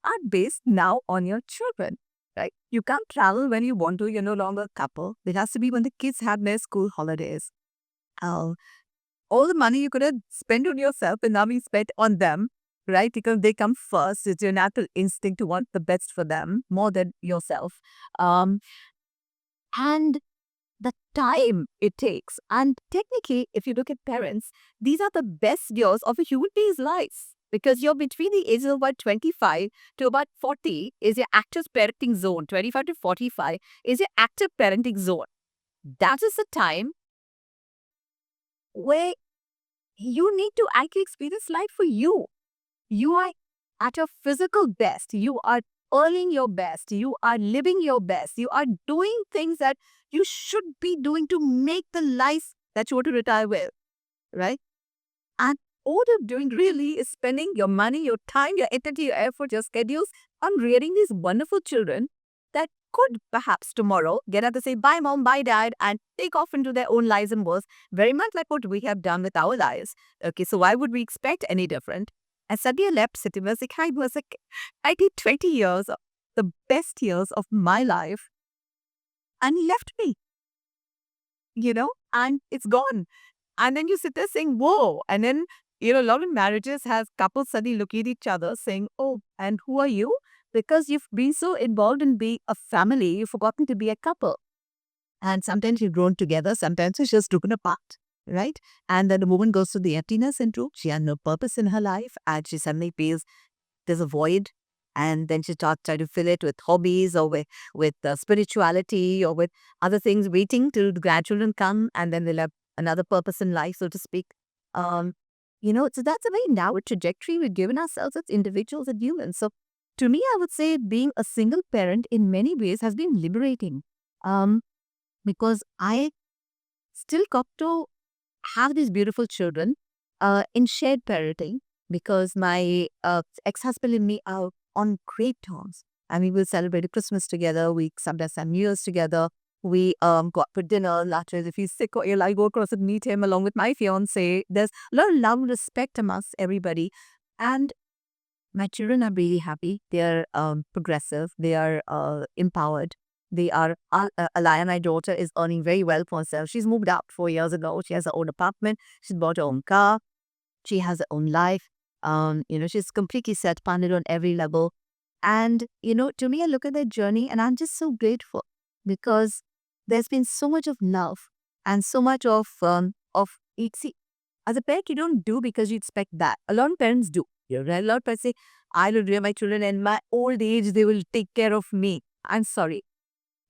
are based now on your children. Right? You can't travel when you want to. You're no longer a couple. It has to be when the kids have their school holidays. Uh, all the money you could have spent on yourself and now being spent on them, right? Because they come first. It's your natural instinct to want the best for them more than yourself. Um, and the time it takes. And technically, if you look at parents, these are the best years of a human being's life. Because you're between the ages of about 25 to about 40 is your active parenting zone. 25 to 45 is your active parenting zone. That is the time where you need to actually experience life for you. You are at your physical best. You are earning your best. You are living your best. You are doing things that you should be doing to make the life that you want to retire with, right? And all you're doing really is spending your money, your time, your energy, your effort, your schedules on rearing these wonderful children that could perhaps tomorrow get up to say, bye mom, bye dad, and take off into their own lives and worlds, very much like what we have done with our lives. Okay, so why would we expect any different? And suddenly I left City Music. I did 20 years, the best years of my life, and he left me. and it's gone. And then you sit there saying, whoa. And then, a lot of marriages has couples suddenly look at each other saying, oh, and who are you? Because you've been so involved in being a family, you've forgotten to be a couple. And sometimes you've grown together, sometimes it's just driven apart, right? And then the woman goes through the emptiness syndrome. She had no purpose in her life, and she suddenly feels there's a void. And then she starts trying to fill it with hobbies or with spirituality or with other things, waiting till the grandchildren come, and then they'll have another purpose in life, so to speak. Um, so that's a very narrow trajectory we've given ourselves as individuals and humans. So to me, I would say being a single parent in many ways has been liberating. Um, because I still got to have these beautiful children in shared parenting, because my ex-husband and me are on great terms. And we will celebrate Christmas together. We sometimes have New Year's together. We go out for dinner. Later, if he's sick or ill, I go across and meet him along with my fiance. There's a lot of love and respect amongst everybody. And my children are really happy. They are progressive. They are empowered. They are, Alaya, my daughter, is earning very well for herself. She's moved out 4 years ago. She has her own apartment. She's bought her own car. She has her own life. She's completely set, funded on every level. And, to me, I look at their journey and I'm just so grateful, because there's been so much of love and so much see, as a parent, you don't do because you expect that. A lot of parents do. Right? A lot of parents say, I will rear my children and in my old age, they will take care of me. I'm sorry.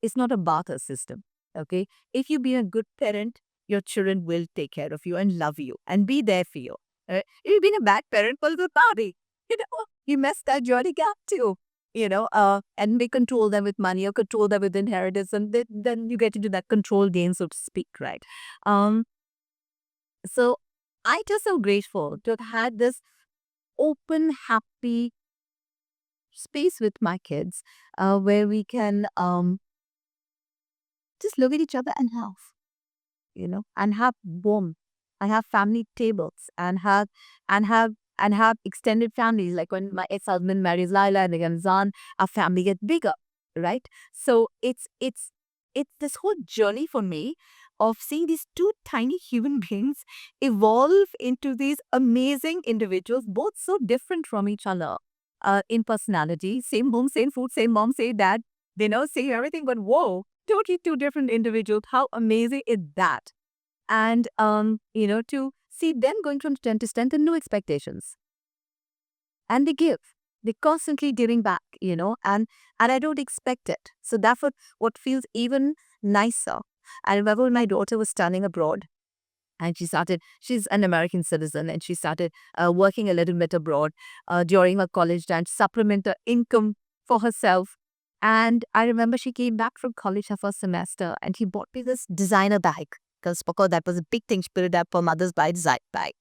It's not a barter system. Okay. If you be a good parent, your children will take care of you and love you and be there for you. If you've been a bad parent, well, good party. You messed that journey up too. And may control them with money or control them with inheritance, and then you get into that control game, so to speak, right? Um, so I just so grateful to have had this open, happy space with my kids, where we can just look at each other and laugh, and have warmth, and have family tables, and have extended families. Like when my ex-husband marries Laila and again Zan, our family gets bigger, right? So it's this whole journey for me of seeing these two tiny human beings evolve into these amazing individuals, both so different from each other in personality. Same home, same food, same mom, same dad. They know, say everything, but whoa, totally two different individuals. How amazing is that? And to see them going from strength to strength and no expectations. And they give. They're constantly giving back, and I don't expect it. So that's what feels even nicer. I remember when my daughter was studying abroad, and she's an American citizen, and she started working a little bit abroad during her college time to supplement her income for herself. And I remember she came back from college her first semester, and she bought me this designer bag, because for her, that was a big thing. She put it up for mother's buy design bag.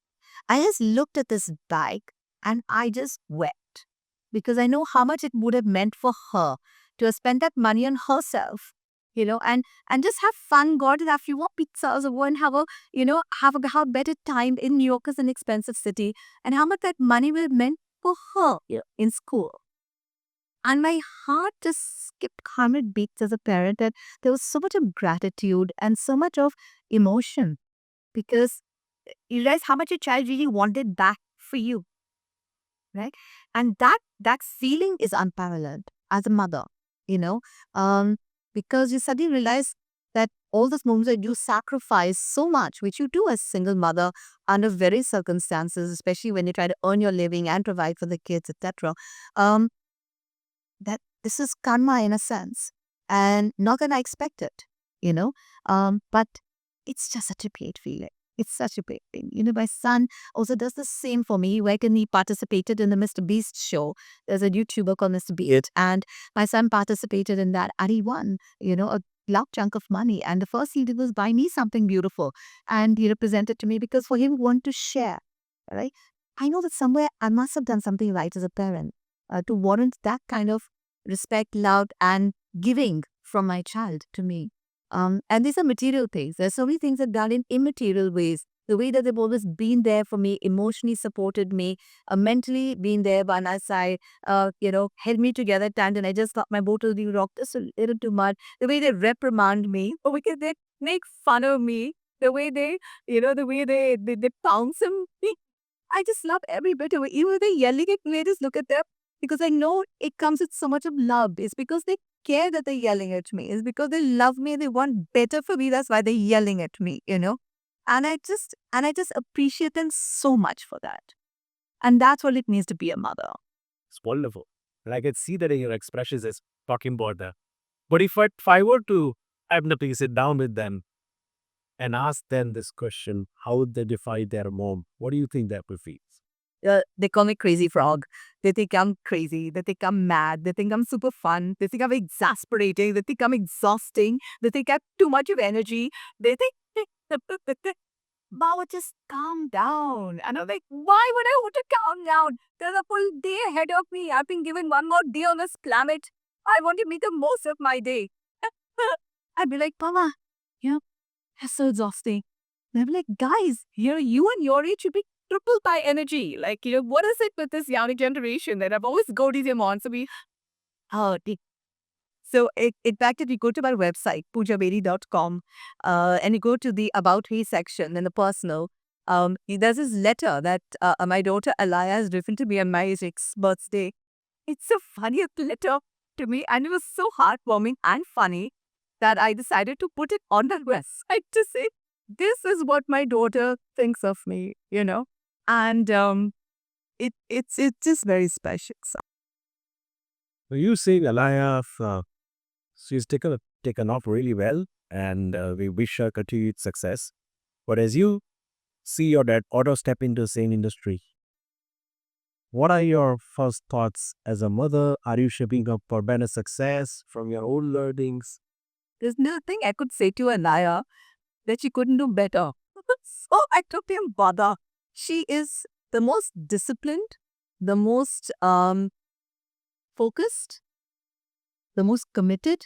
I just looked at this bag and I just wept, because I know how much it would have meant for her to have spent that money on herself, and just have fun. God, if you want pizzas or go and have a better time in New York, is an expensive city, and how much that money will have meant for her, in school. And my heart just skipped 100 beats as a parent, that there was so much of gratitude and so much of emotion, because you realize how much your child really wanted back for you, right? And that feeling is unparalleled as a mother, you know, um, because you suddenly realize that all those moments that you sacrifice so much, which you do as a single mother under various circumstances, especially when you try to earn your living and provide for the kids, etc. Um, that this is karma in a sense, and not that I expect it, but it's just such a great feeling. It's such a great thing. My son also does the same for me. Where can he participated in the Mr. Beast show? There's a YouTuber called Mr. Beast, and my son participated in that, and he won, a large chunk of money. And the first he did was buy me something beautiful, and he presented to me, because for him, want to share, right? I know that somewhere I must have done something right as a parent to warrant that kind of respect, love, and giving from my child to me. And these are material things. There's so many things that are done in immaterial ways. The way that they've always been there for me, emotionally supported me, mentally been there by my side, held me together at times, and I just thought my bottle being rocked just a little too much. The way they reprimand me, because make fun of me, the way they pounce him. I just love every bit of it. Even if they're yelling at me, I just look at them because I know it comes with so much of love. It's because they care that they're yelling at me. It's because they love me. They want better for me. That's why they're yelling at me, And I just appreciate them so much for that. And that's what it means to be a mother. It's wonderful. And I can see that in your expressions is talking about that. But if I were to hypnotically sit down with them and ask them this question, how would they define their mom? What do you think that would be? They call me crazy frog. They think I'm crazy. They think I'm mad. They think I'm super fun. They think I'm exasperating. They think I'm exhausting. They think I have too much of energy. They think, Mama, just calm down. And I'm like, why would I want to calm down? There's a full day ahead of me. I've been given one more day on this planet. I want to make the most of my day. I'd be like, Mama, that's so exhausting. They'll be like, guys, you and your age should be tripled by energy. Like, what is it with this young generation that I've always goaded them on? So in fact, if you go to my website, poojabedi.com, and you go to the About Me section in the personal, there's this letter that my daughter Alaya has written to me on my 6th birthday. It's the funniest letter to me, and it was so heartwarming and funny that I decided to put it on the website to say, this is what my daughter thinks of me. And it's just very special. So, So you say Alaya, she's taken off really well, and we wish her continued success. But as you see your dad auto step into the same industry, what are your first thoughts as a mother? Are you shaping up for better success from your own learnings? there's nothing I could say to Anaya that she couldn't do better. So I took him bother. She is the most disciplined, the most focused, the most committed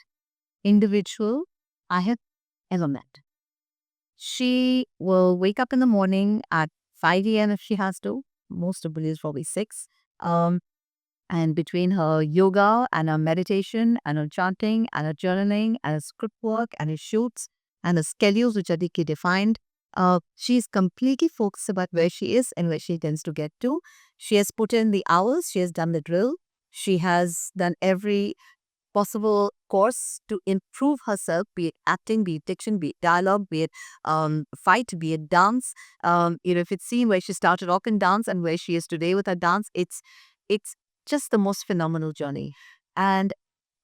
individual I have ever met. She will wake up in the morning at 5 a.m. if she has to. Most of it is probably 6. Um, and between her yoga and her meditation and her chanting and her journaling and her script work and her shoots and the schedules which are deeply defined, she's completely focused about where she is and where she intends to get to. She has put in the hours. She has done the drill. She has done every possible course to improve herself, be it acting, be it diction, be it dialogue, be it fight, be it dance. If it's seen where she started off in dance and where she is today with her dance, it's just the most phenomenal journey. And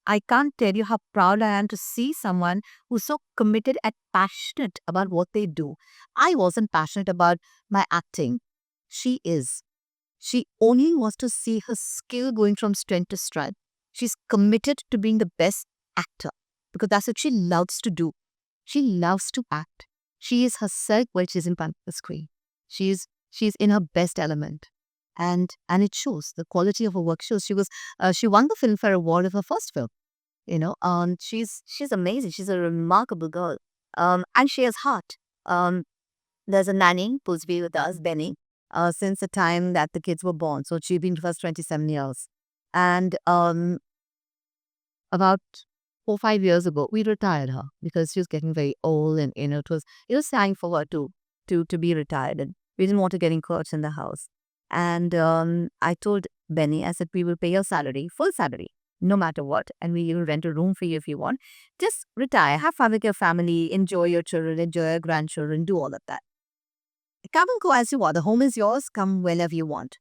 I can't tell you how proud I am to see someone who's so committed and passionate about what they do. I wasn't passionate about my acting. She is. She only wants to see her skill going from strength to strength. She's committed to being the best actor because that's what she loves to do. She loves to act. She is herself when she's in front of the screen. She's in her best element. And it shows. The quality of her work shows. She won the Filmfare Award of her first film. She's amazing. She's a remarkable girl. And she has heart. There's a nanny who's been with us, Benny, since the time that the kids were born. So she's been with us 27 years. And about 4 or 5 years ago, we retired her because she was getting very old, and it was time for her to be retired, and we didn't want to get encroached in the house. And I told Benny, I said, we will pay your salary, full salary, no matter what, and we will rent a room for you if you want. Just retire, have fun with your family, enjoy your children, enjoy your grandchildren, do all of that. Come and go as you want. The home is yours. Come whenever you want.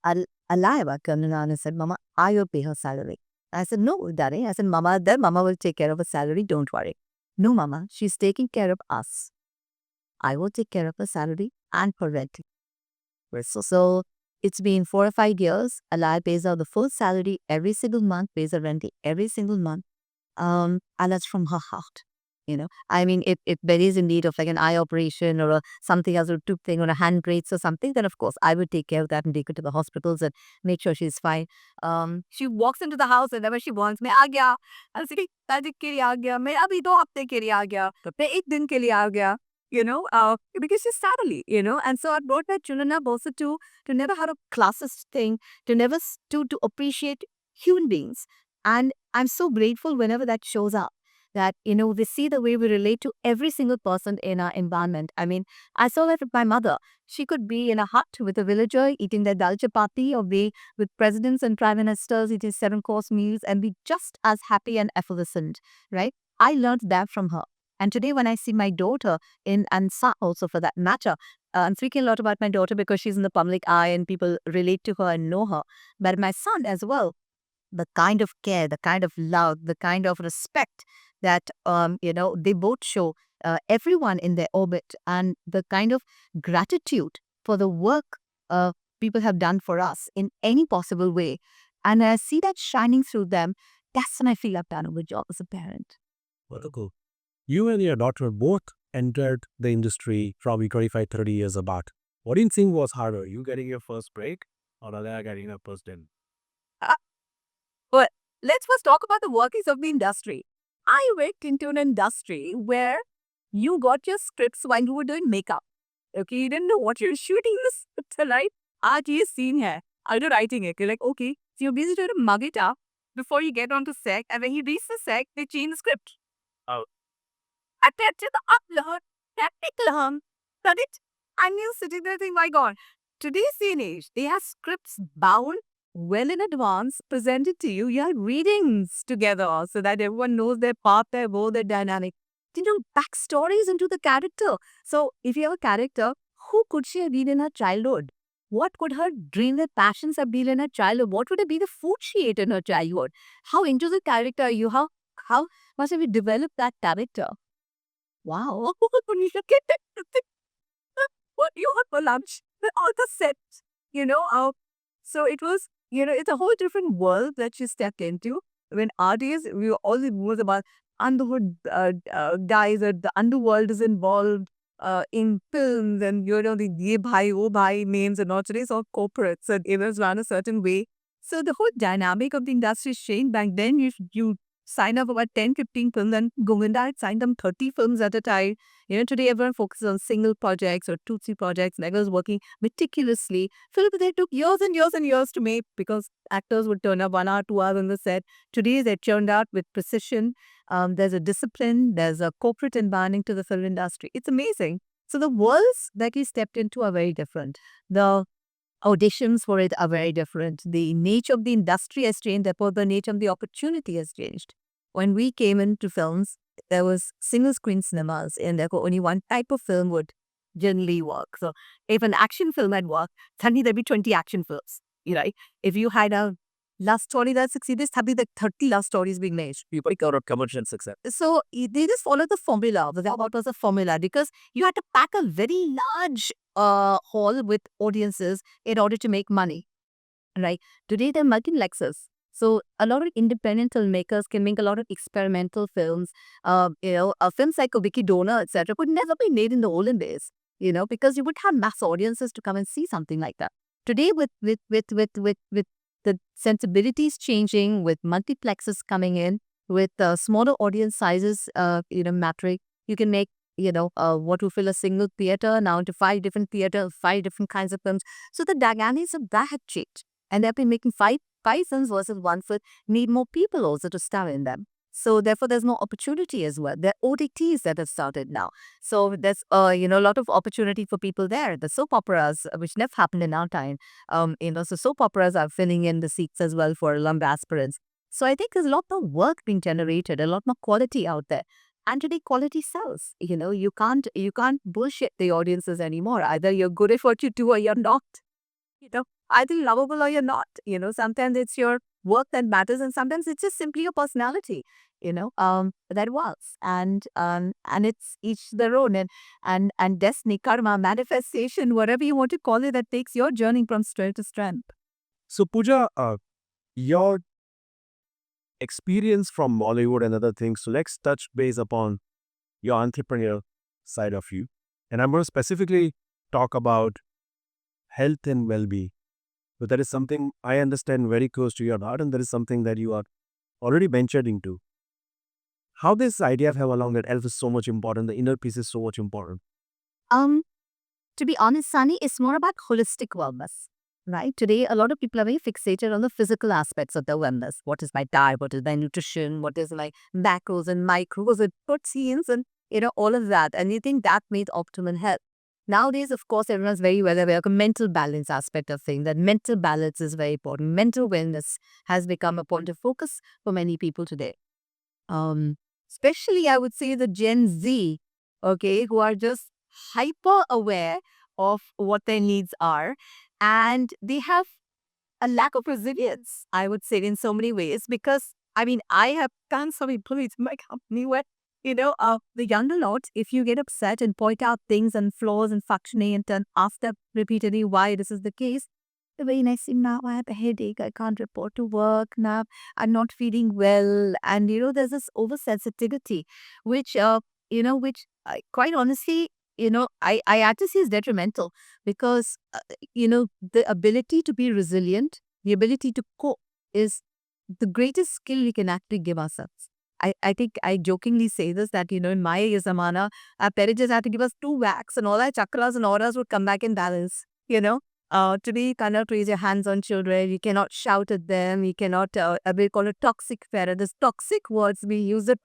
Alaya came around and said, Mama, I will pay her salary. I said, no, Daddy. I said, Mama will take care of her salary. Don't worry. No, Mama, she's taking care of us. I will take care of her salary and her rent. So it's been 4 or 5 years. Alaya pays out the full salary every single month, pays her rent every single month. And that's from her heart. I mean, if Betty is in need of like an eye operation or something else, or a tooth thing or a hand brace or something, then of course I would take care of that and take her to the hospitals and make sure she's fine. She walks into the house whenever she wants. मैं आ गया. I'll say, दादी के लिए आ गया. मैं अभी 2 हफ्ते के लिए आ गया. मैं 1 दिन के लिए आ गया. Because she's family, and so I brought my children up also to never have a classist thing, to never to appreciate human beings, and I'm so grateful whenever that shows up. that, they see the way we relate to every single person in our environment. I mean, I saw that with my mother. She could be in a hut with a villager eating their dal chapati, or be with presidents and prime ministers eating 7-course meals, and be just as happy and effervescent, right? I learned that from her. And today, when I see my daughter and son also for that matter, I'm speaking a lot about my daughter because she's in the public eye and people relate to her and know her. But my son as well, the kind of care, the kind of love, the kind of respect that they both show everyone in their orbit, and the kind of gratitude for the work people have done for us in any possible way. And I see that shining through them. That's when I feel I've done a good job as a parent. Wonderful. You and your daughter both entered the industry probably 25, 30 years back. What do you think was harder, you getting your first break or Radha getting her first in? But let's first talk about the workings of the industry. I worked into an industry where you got your scripts while you were doing makeup. Okay, you didn't know what you're shooting this, right? आज ये scene है. Are you writing it? You're like, okay, so you're busy trying to mug it up before you get onto set, and when you reach the set, they change the script. Oh. Attach the upload, tactical hum, cut it, and you're sitting there thinking, my God, today's day and age, they have scripts bound well in advance, presented to you. You have readings together so that everyone knows their part, their role, their dynamic. Backstories into the character. So if you have a character, who could she have been in her childhood? What could her dreams and passions have been in her childhood? What would have been the food she ate in her childhood? How into the character are you? How must have you developed that character? Wow. What you had for lunch? All the sets, so it was, it's a whole different world that she stepped into. When our days, we were all the rules about underhood guys, or the underworld is involved in films, and the ye bhai, oh bhai names and all. Today it's all corporates, and it was run a certain way. So the whole dynamic of the industry changed. Back then, you sign up about 10, 15 films, and Govinda had signed them 30 films at a time. Today everyone focuses on single projects or 2, 3 projects. And I was working meticulously. Films they took years and years and years to make because actors would turn up 1 hour, 2 hours on the set. Today they're churned out with precision. There's a discipline, there's a corporate environment to the film industry. It's amazing. So the worlds that we stepped into are very different. The auditions for it are very different. The nature of the industry has changed, therefore the nature of the opportunity has changed. When we came into films, there was single screen cinemas, and therefore only one type of film would generally work. So if an action film had worked, suddenly there'd be 20 action films. Right? If you had a love story that succeeded, there'd be 30 love stories being made. People out of commercial success. So they just followed the formula. That was a formula because you had to pack a very large hall with audiences in order to make money, right? Today they're multiplexes. So a lot of independent filmmakers can make a lot of experimental films. Films like Vicky Donor, etc., could never be made in the olden days. Because you would have mass audiences to come and see something like that. Today, with the sensibilities changing, with multiplexes coming in, with smaller audience sizes, mattering, you can make what will fill a single theater now into 5 different theaters, 5 different kinds of films. So the dynamics of that have changed. And they've been making five films versus 1 film, need more people also to star in them. So therefore, there's more opportunity as well. There are OTTs that have started now. So there's, a lot of opportunity for people there. The soap operas, which never happened in our time, so soap operas are filling in the seats as well for alum aspirants. So I think there's a lot more work being generated, a lot more quality out there. And today quality sells. You can't bullshit the audiences anymore. Either you're good at what you do or you're not. Either lovable or you're not. Sometimes it's your work that matters, and sometimes it's just simply your personality. That works, and it's each their own, and destiny, karma, manifestation, whatever you want to call it, that takes your journey from strength to strength. So Pooja, your experience from Bollywood and other things. So let's touch base upon your entrepreneurial side of you. And I'm going to specifically talk about health and well-being. But that is something I understand very close to your heart, and that is something that you are already ventured into. How this idea of have along that health is so much important, the inner peace is so much important. To be honest, Sunny, it's more about holistic wellness. right? Today, a lot of people are very fixated on the physical aspects of their wellness. What is my diet? What is my nutrition? What is my macros and micros and proteins and, all of that. And you think that made optimum health. Nowadays, of course, everyone's very well aware of the mental balance aspect of things, that mental balance is very important. Mental wellness has become a point of focus for many people today. Um, Especially, I would say the Gen Z, okay, who are just hyper aware of what their needs are. And they have a lack of resilience, I would say, in so many ways, because I mean, I have tons of employees in my company where, the younger lot, if you get upset and point out things and flaws and functioning and then ask them repeatedly why this is the case, the very next thing, now I have a headache, I can't report to work, now I'm not feeling well. And, there's this oversensitivity, which, which quite honestly, I actually see is detrimental because, the ability to be resilient, the ability to cope is the greatest skill we can actually give ourselves. I think I jokingly say this that, in my zamana, our parents just had to give us 2 whacks and all our chakras and auras would come back in balance, today, you cannot raise your hands on children. You cannot shout at them. You cannot, we call it toxic parent. There's toxic words we use. The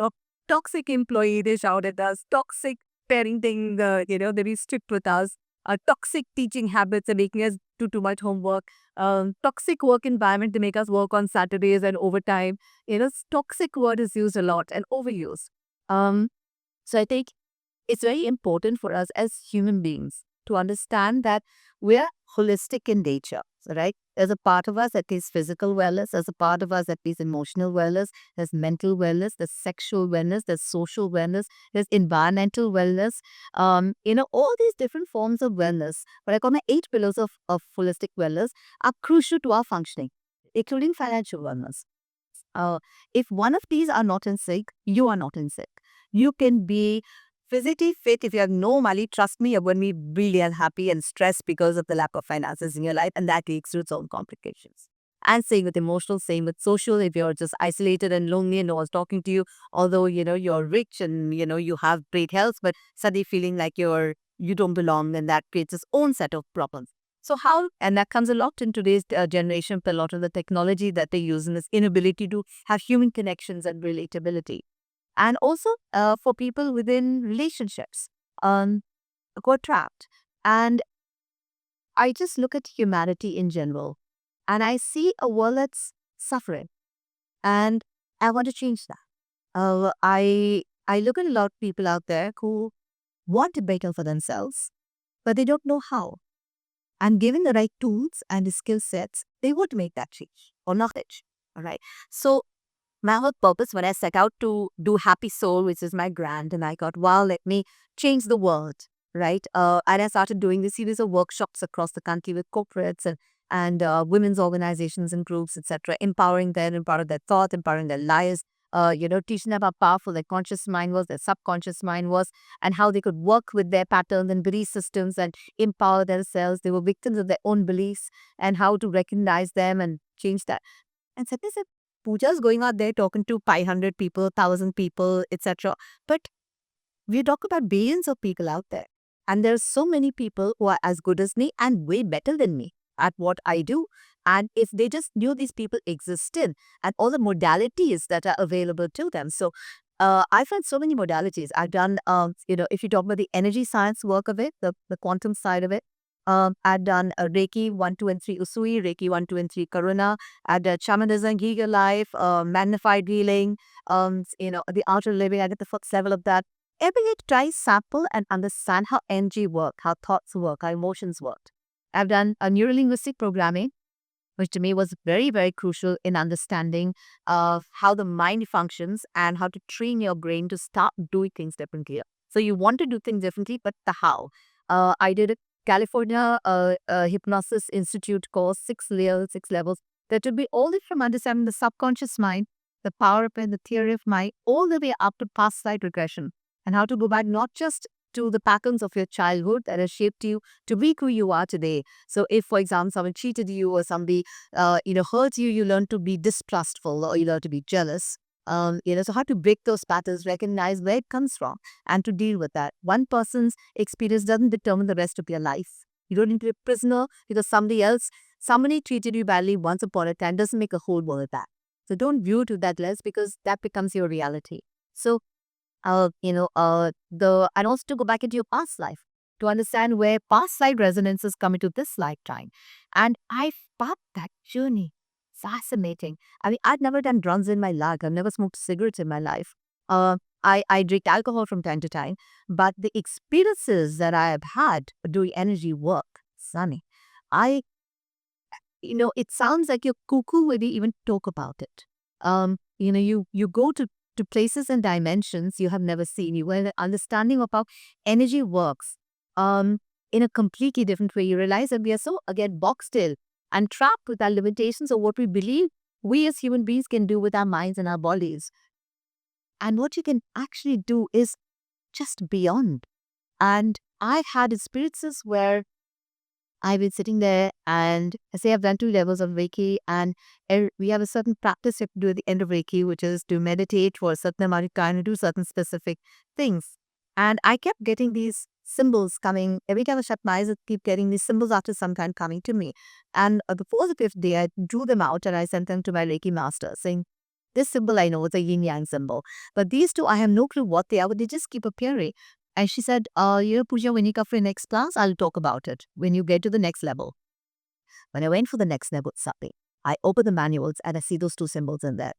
toxic employee, they shout at us. Toxic parenting, they be strict with us. Toxic teaching habits are making us do too much homework. Toxic work environment, they make us work on Saturdays and overtime. Toxic word is used a lot and overused. Um, so I think it's very important for us as human beings to understand that we're holistic in nature, right? There's a part of us that is physical wellness, there's a part of us that is emotional wellness, there's mental wellness, there's sexual wellness, there's social wellness, there's environmental wellness. All these different forms of wellness, what I call my 8 pillars of holistic wellness, are crucial to our functioning, including financial wellness. Uh, if one of these are not in sync, you are not in sync. You can be physically fit if you have no money. Trust me, you're going to be really unhappy and stressed because of the lack of finances in your life, and that leads to its own complications. And same with emotional, same with social. If you're just isolated and lonely and no one's talking to you, although you're rich and you have great health, but suddenly feeling like you don't belong, then that creates its own set of problems. So how, and that comes a lot in today's generation, a lot of the technology that they use in this inability to have human connections and relatability. And also for people within relationships, um, got trapped. And I just look at humanity in general and I see a world that's suffering and I want to change that. I look at a lot of people out there who want to better for themselves, but they don't know how. And given the right tools and the skill sets, they would make that change or knowledge. All right. So my whole purpose when I set out to do Happy Soul, which is my grant, and I got, wow, let me change the world, right? And I started doing this series of workshops across the country with corporates and women's organizations and groups, etc., empowering them, empowering their thought, empowering their lives, teaching them how powerful their conscious mind was, their subconscious mind was, and how they could work with their patterns and belief systems and empower themselves. They were victims of their own beliefs and how to recognize them and change that. And so there's a Pooja's going out there talking to 500 people, 1,000 people, etc. But we talk about billions of people out there. And there's so many people who are as good as me and way better than me at what I do. And if they just knew these people existed and all the modalities that are available to them. So I find so many modalities. I've done, if you talk about the energy science work of it, the quantum side of it, I've done Reiki 1, 2, and 3 Usui, Reiki 1, 2, and 3 Karuna. I've done shamanism, Giga life, magnified healing, the outer living. I get the first level of that. Every day to try, sample, and understand how energy work, how thoughts work, how emotions work. I've done a neurolinguistic programming, which to me was very, very crucial in understanding of how the mind functions and how to train your brain to start doing things differently. So you want to do things differently, but the how. I did a California Hypnosis Institute course, 6 layers, 6 levels, that would be all it from understanding the subconscious mind, the power of it, the theory of mind, all the way up to past life regression and how to go back not just to the patterns of your childhood that has shaped you to be who you are today. So if, for example, someone cheated you or somebody, hurt you, you learn to be distrustful or you learn to be jealous. So how to break those patterns, recognize where it comes from and to deal with that. One person's experience doesn't determine the rest of your life. You don't need to be a prisoner because somebody else somebody treated you badly once upon a time doesn't make a whole world of that. So don't view to that less because that becomes your reality. So and also to go back into your past life to understand where past life resonances come into this lifetime. And I found that journey fascinating. I mean, I'd never done drugs in my life. I've never smoked cigarettes in my life. I drink alcohol from time to time, but the experiences that I have had doing energy work, Sunny, I it sounds like you're cuckoo when you even talk about it. You go to places and dimensions you have never seen. You have an understanding of how energy works in a completely different way. You realize that we are so, again, boxed in and trapped with our limitations of what we believe we as human beings can do with our minds and our bodies. And what you can actually do is just beyond. And I've had experiences where I've been sitting there and I say I've done 2 levels of Reiki, and we have a certain practice you have to do at the end of Reiki, which is to meditate for a certain amount of time and do certain specific things. And I kept getting these symbols coming. Every time I shut my eyes, I keep getting these symbols after some kind coming to me. And the fourth or fifth day, I drew them out and I sent them to my Reiki master saying, this symbol I know is a yin yang symbol, but these two I have no clue what they are, but they just keep appearing. And she said, Pooja, when you come for your next class, I'll talk about it when you get to the next level. When I went for the next level, something, I open the manuals and I see those two symbols in there.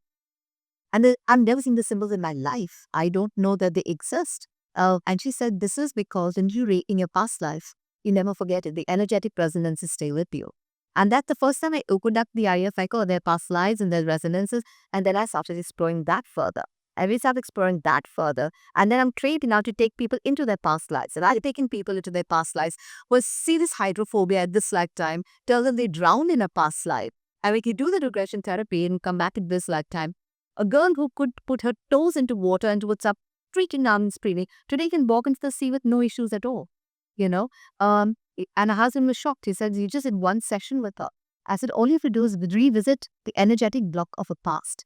And I've never seen the symbols in my life. I don't know that they exist. And she said, this is because in your past life, you never forget it. The energetic resonances stay with you. And that's the first time I opened up the area of like, oh, their past lives and their resonances. And then I started exploring that further. I really started exploring that further. And then I'm trained now to take people into their past lives. And I've taken people into their past lives was see this hydrophobia at this lifetime, tell them they drowned in a past life. And we can do the regression therapy and come back in this lifetime. A girl who could put her toes into water and what's up, freaking out and screaming, today can walk into the sea with no issues at all. You know? And her husband was shocked. He said, you just did one session with her. I said, all you have to do is revisit the energetic block of a past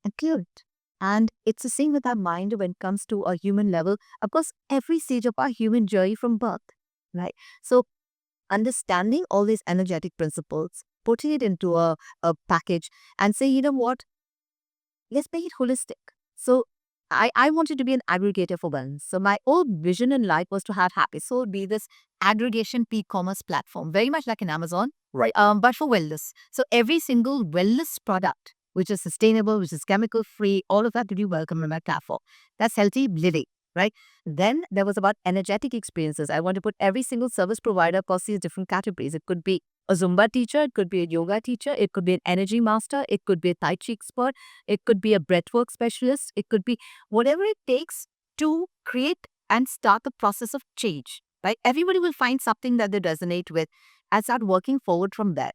and clear it. And it's the same with our mind when it comes to a human level. Of course, every stage of our human journey from birth, right? So understanding all these energetic principles, putting it into a package and say, you know what, let's make it holistic. So I wanted to be an aggregator for wellness. So my whole vision in life was to have Happy Soul be this aggregation e-commerce platform, very much like an Amazon, right? But for wellness. So every single wellness product, which is sustainable, which is chemical free, all of that to be welcome in my platform. That's healthy living, right? Then there was about energetic experiences. I want to put every single service provider across these different categories. It could be a Zumba teacher, it could be a yoga teacher, it could be an energy master, it could be a Tai Chi expert, it could be a breathwork specialist, it could be whatever it takes to create and start the process of change, right? Everybody will find something that they resonate with and start working forward from there.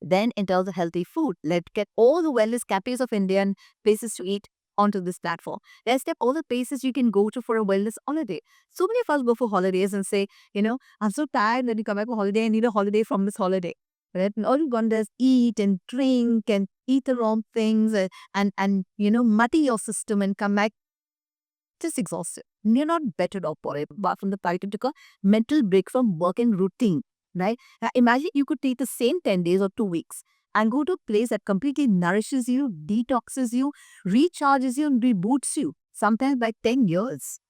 Then in terms of healthy food, let's get all the wellness cafes of Indian places to eat onto this platform. Let's step all the places you can go to for a wellness holiday. So many of us go for holidays and say, I'm so tired that you come back for holiday, I need a holiday from this holiday. Right? And all you've gone does eat and drink and eat the wrong things and muddy your system and come back just exhausted. You're not better off for it, apart from the fact it took a mental break from work and routine, right? Now, imagine you could take the same 10 days or 2 weeks and go to a place that completely nourishes you, detoxes you, recharges you, and reboots you, sometimes by 10 years,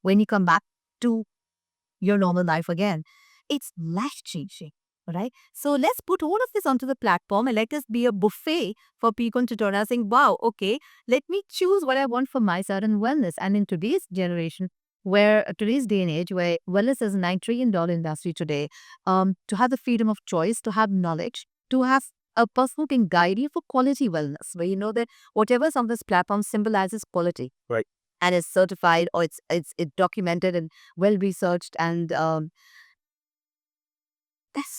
when you come back to your normal life again. It's life changing, right? So let's put all of this onto the platform and let us be a buffet for people to turn out saying, wow, okay, let me choose what I want for my certain wellness. And in today's generation, today's day and age, where wellness is a $9 trillion industry today, to have the freedom of choice, to have knowledge, to have a person who can guide you for quality wellness, where you know that whatever's on this platform symbolizes quality. Right. And is certified or it's documented and well researched and that's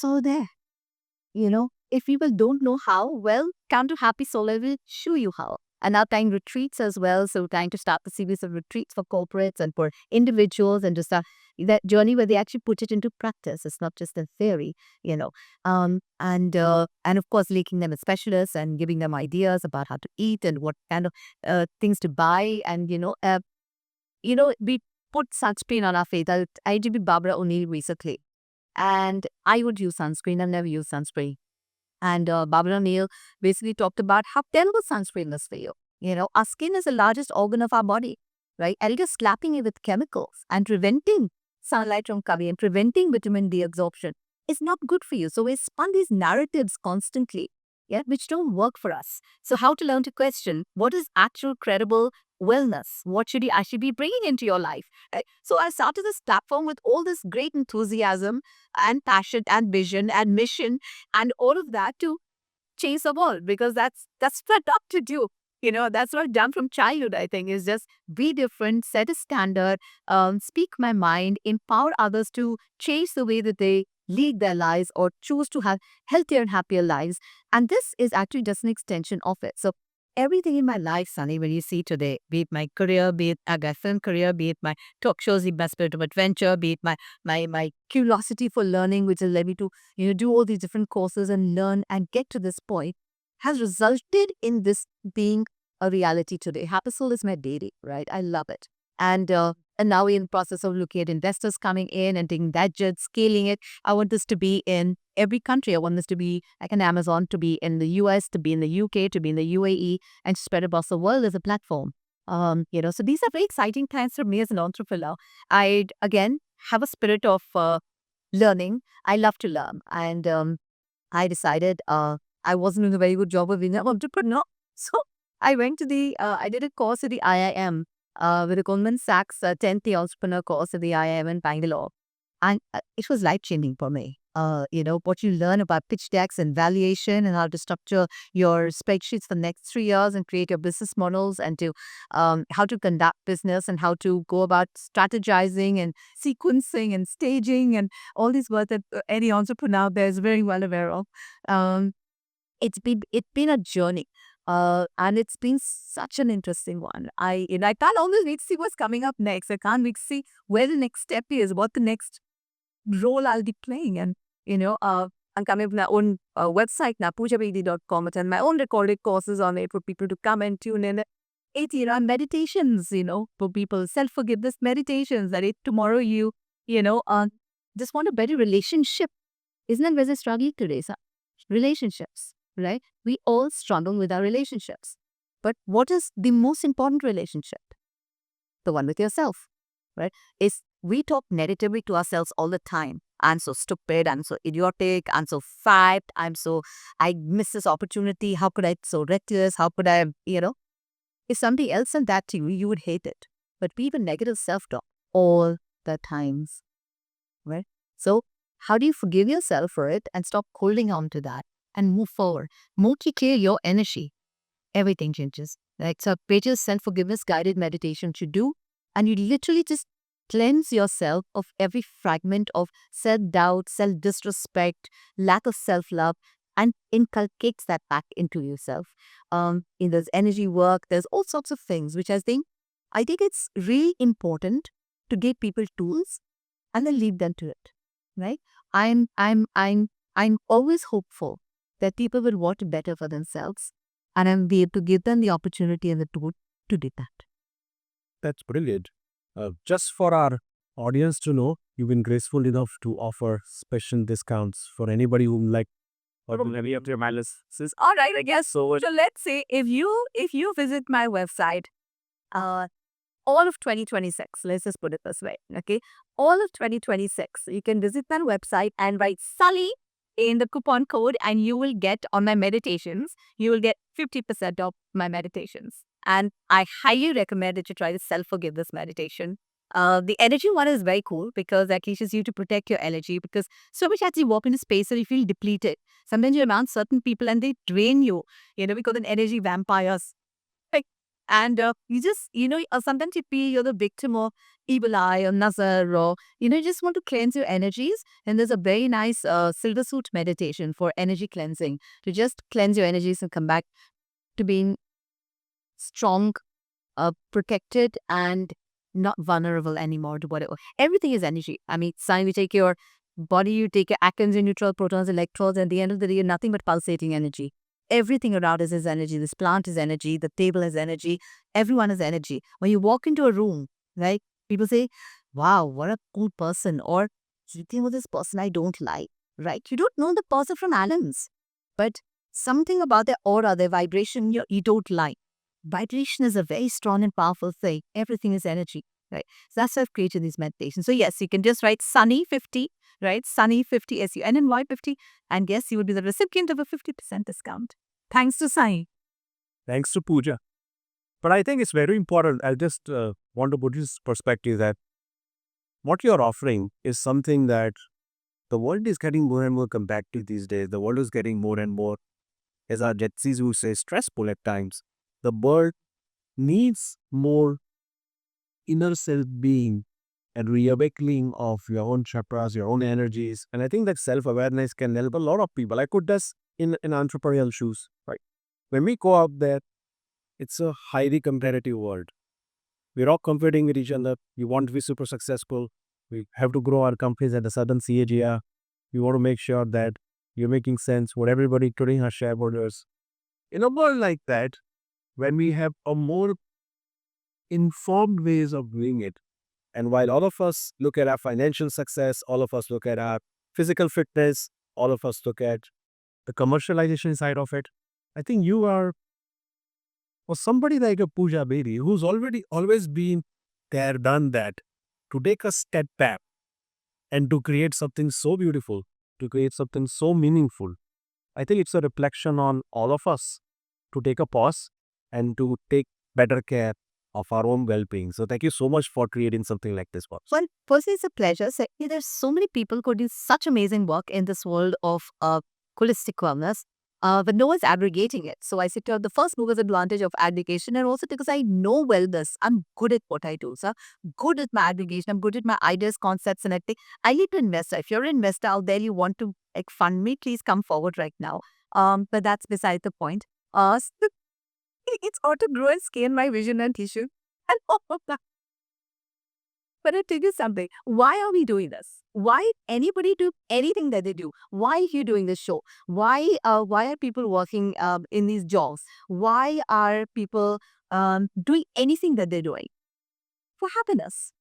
all there. If people don't know how, well, come to Happy Soul, I will show you how. And now trying retreats as well. So trying to start the series of retreats for corporates and for individuals and to start that journey where they actually put it into practice. It's not just a theory, and of course, linking them with specialists and giving them ideas about how to eat and what kind of things to buy. And, we put sunscreen on our face. I interviewed Barbara O'Neill recently. And I would use sunscreen. I've never used sunscreen. And Barbara O'Neill basically talked about how terrible sunscreen is for you. Our skin is the largest organ of our body, right? And just slapping it with chemicals and preventing sunlight from coming and preventing vitamin D absorption is not good for you. So we spun these narratives constantly, yeah, which don't work for us. So how to learn to question what is actual credible wellness? What should you actually be bringing into your life? Right? So I started this platform with all this great enthusiasm and passion and vision and mission and all of that to change the world, because that's what I'm up to do. That's what I've done from childhood. I think is just be different, set a standard, speak my mind, empower others to change the way that they lead their lives or choose to have healthier and happier lives. And this is actually just an extension of it. So everything in my life, Sunny, when you see today, be it my career, be it a film career, be it my talk shows, be it my spirit of adventure, be it my curiosity for learning, which has led me to do all these different courses and learn and get to this point, has resulted in this being a reality today. Happy Soul is my baby, right? I love it. And now we're in the process of looking at investors coming in and taking that jet, scaling it. I want this to be in every country. I want this to be like an Amazon, to be in the US, to be in the UK, to be in the UAE, and spread across the world as a platform. So these are very exciting times for me as an entrepreneur. I, again, have a spirit of learning. I love to learn. And I decided I wasn't doing a very good job of being an entrepreneur. So I did a course at the IIM with the Goldman Sachs 10th Entrepreneur course at the IIM in Bangalore. And it was life-changing for me. What you learn about pitch decks and valuation and how to structure your spreadsheets for the next 3 years and create your business models, and to how to conduct business and how to go about strategizing and sequencing and staging and all these words that any entrepreneur out there is very well aware of. Um, it's been a journey. And it's been such an interesting one. I can't always wait to see what's coming up next. I can't wait to see where the next step is, what the next role I'll be playing. And, I'm coming up with my own website now, poojabedi.com, and my own recorded courses on it for people to come and tune in. Meditations, for people, self-forgiveness meditations, that if tomorrow just want a better relationship. Isn't that where the struggle today, sir? Relationships, right? We all struggle with our relationships. But what is the most important relationship? The one with yourself, right? We talk negatively to ourselves all the time. I'm so stupid, I'm so idiotic, I'm so fat, I miss this opportunity, how could I be so reckless, how could I, if somebody else said that to you, you would hate it. But we have a negative self-talk all the times, right? So how do you forgive yourself for it and stop holding on to that and move forward? More to clear your energy, everything changes. Right? So Page's self-forgiveness guided meditation to do, and you literally just cleanse yourself of every fragment of self-doubt, self-disrespect, lack of self-love, and inculcates that back into yourself. There's energy work, there's all sorts of things, which I think it's really important to give people tools and then leave them to it. Right? I'm always hopeful that people will want better for themselves, and I'm be able to give them the opportunity and the tool to do that. That's brilliant. Just for our audience to know, you've been graceful enough to offer special discounts for anybody who like any of your analysis. All right, I guess so. So let's say if you visit my website, all of 2026, let's just put it this way, okay? All of 2026, you can visit my website and write Sully in the coupon code, and you will get on my meditations, you will get 50% off my meditations. And I highly recommend that you try the self-forgiveness meditation. The energy one is very cool because that teaches you to protect your energy, because so much as you walk into space and you feel depleted. Sometimes you're around certain people and they drain you, because an energy vampires. And you just, sometimes you feel you're the victim of evil eye or nazar, or, you just want to cleanse your energies. And there's a very nice silver suit meditation for energy cleansing, to just cleanse your energies and come back to being strong, protected, and not vulnerable anymore to whatever. Everything is energy. I mean, sign, we take your body, you take your atoms, your neutrons, protons, electrons, and at the end of the day, you're nothing but pulsating energy. Everything around us is energy. This plant is energy. The table is energy. Everyone is energy. When you walk into a room, right, people say, wow, what a cool person. Or cheating with this person I don't like, right? You don't know the person from Adams, but something about their aura, their vibration, you don't like. Vibration is a very strong and powerful thing. Everything is energy, right? So that's why I've created these meditations. So yes, you can just write Sunny 50, right? Sunny 50, SUNNY 50, and yes, you would be the recipient of a 50% discount. Thanks to Sai. Thanks to Pooja. But I think it's very important. I just want to put this perspective that what you're offering is something that the world is getting more and more competitive these days. The world is getting more and more, as our Jet Z's who say, stressful at times. The world needs more inner self-being and reawakening of your own chakras, your own energies. And I think that self-awareness can help a lot of people. I could just in entrepreneurial shoes, right? When we go out there, it's a highly competitive world. We're all competing with each other. We want to be super successful. We have to grow our companies at a certain CAGR. We want to make sure that you're making sense for everybody, including our shareholders. In a world like that, when we have a more informed ways of doing it, and while all of us look at our financial success, all of us look at our physical fitness, all of us look at the commercialization side of it, I think you are, or somebody like a Pooja Bedi, who's already always been there, done that, to take a step back and to create something so beautiful, to create something so meaningful. I think it's a reflection on all of us to take a pause and to take better care of our own well-being. So thank you so much for creating something like this, boss. Well, firstly, it's a pleasure. Secondly, there's so many people who do such amazing work in this world of holistic wellness, but no one's aggregating it. So I secure the first mover's advantage of aggregation, and also because I know wellness, I'm good at what I do. So good at my aggregation, I'm good at my ideas, concepts, and everything. I need to invest. If you're an investor out there, you want to like fund me, please come forward right now. But that's beside the point. So it's all to grow and scale my vision and tissue. And all of that. But I tell you something. Why are we doing this? Why anybody do anything that they do? Why are you doing this show? Why are people working in these jobs? Why are people doing anything that they're doing? For happiness,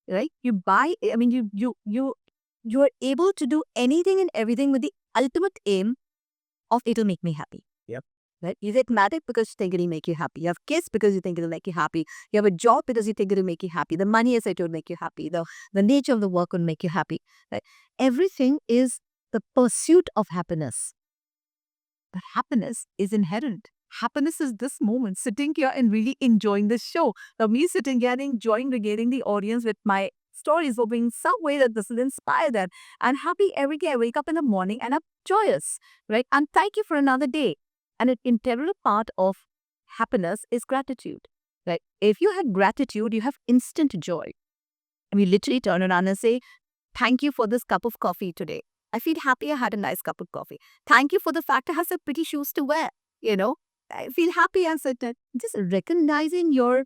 right? You buy. I mean, you are able to do anything and everything with the ultimate aim of it'll make me happy. Yep. Right? You get married because you think it'll make you happy. You have kids because you think it'll make you happy. You have a job because you think it'll make you happy. The money is it will make you happy. The nature of the work will make you happy. Right? Everything is the pursuit of happiness. But happiness is inherent. Happiness is this moment, sitting here and really enjoying this show. Now, me sitting here and enjoying regaling the audience with my stories, hoping in some way that this will inspire them. And happy every day. I wake up in the morning and I'm joyous, right? And thank you for another day. And an integral part of happiness is gratitude, right? If you have gratitude, you have instant joy. And we literally turn around and say, thank you for this cup of coffee today. I feel happy I had a nice cup of coffee. Thank you for the fact I have some pretty shoes to wear. I feel happy I said that. Just recognizing your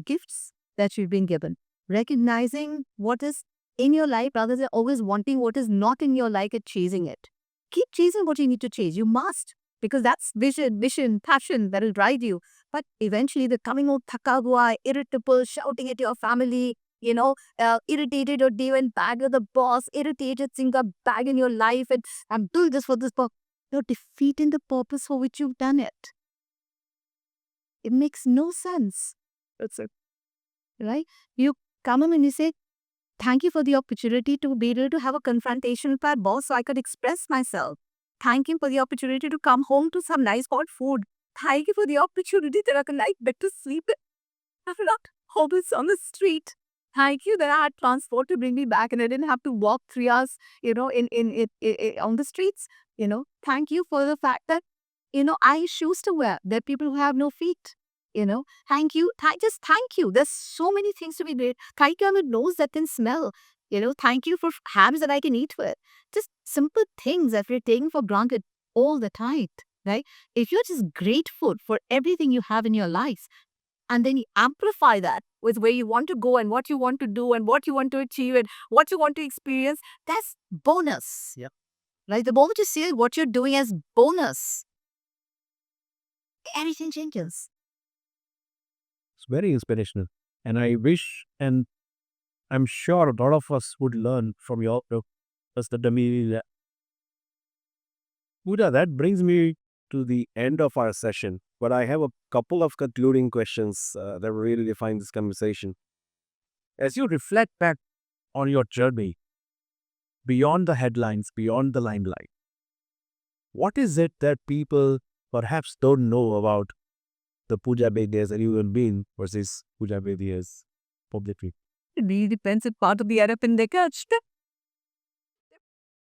gifts that you've been given. Recognizing what is in your life rather than always wanting what is not in your life and chasing it. Keep chasing what you need to chase. You must, because that's vision, passion that will drive you. But eventually the coming out thaka hua, irritable, shouting at your family, irritated or they went bad with the boss, irritated, seeing a bag in your life and I'm doing this for this purpose. You're defeating the purpose for which you've done it. It makes no sense. That's it. Right? You come in and you say, thank you for the opportunity to be able to have a confrontation with our boss so I could express myself. Thank you for the opportunity to come home to some nice hot food. Thank you for the opportunity that I can like better sleep. I'm not homeless on the street. Thank you that I had transport to bring me back and I didn't have to walk 3 hours, on the streets. Thank you for the fact that, I shoes to wear. There are people who have no feet. Thank you. Just thank you. There's so many things to be great. Thank you on the nose that can smell. Thank you for hams that I can eat with. Just simple things that we're taking for granted all the time, right? If you're just grateful for everything you have in your life, and then you amplify that with where you want to go and what you want to do and what you want to achieve and what you want to experience, that's bonus. Yep. Right? The moment you see what you're doing as bonus, everything changes. It's very inspirational. And I wish and I'm sure a lot of us would learn from your as the dummy. Buddha, that brings me to the end of our session, but I have a couple of concluding questions that really define this conversation. As you reflect back on your journey, beyond the headlines, beyond the limelight, what is it that people perhaps don't know about the Puja Bedi as a human being versus Puja Bedi as publicly? It really depends on part of the Arab in their culture.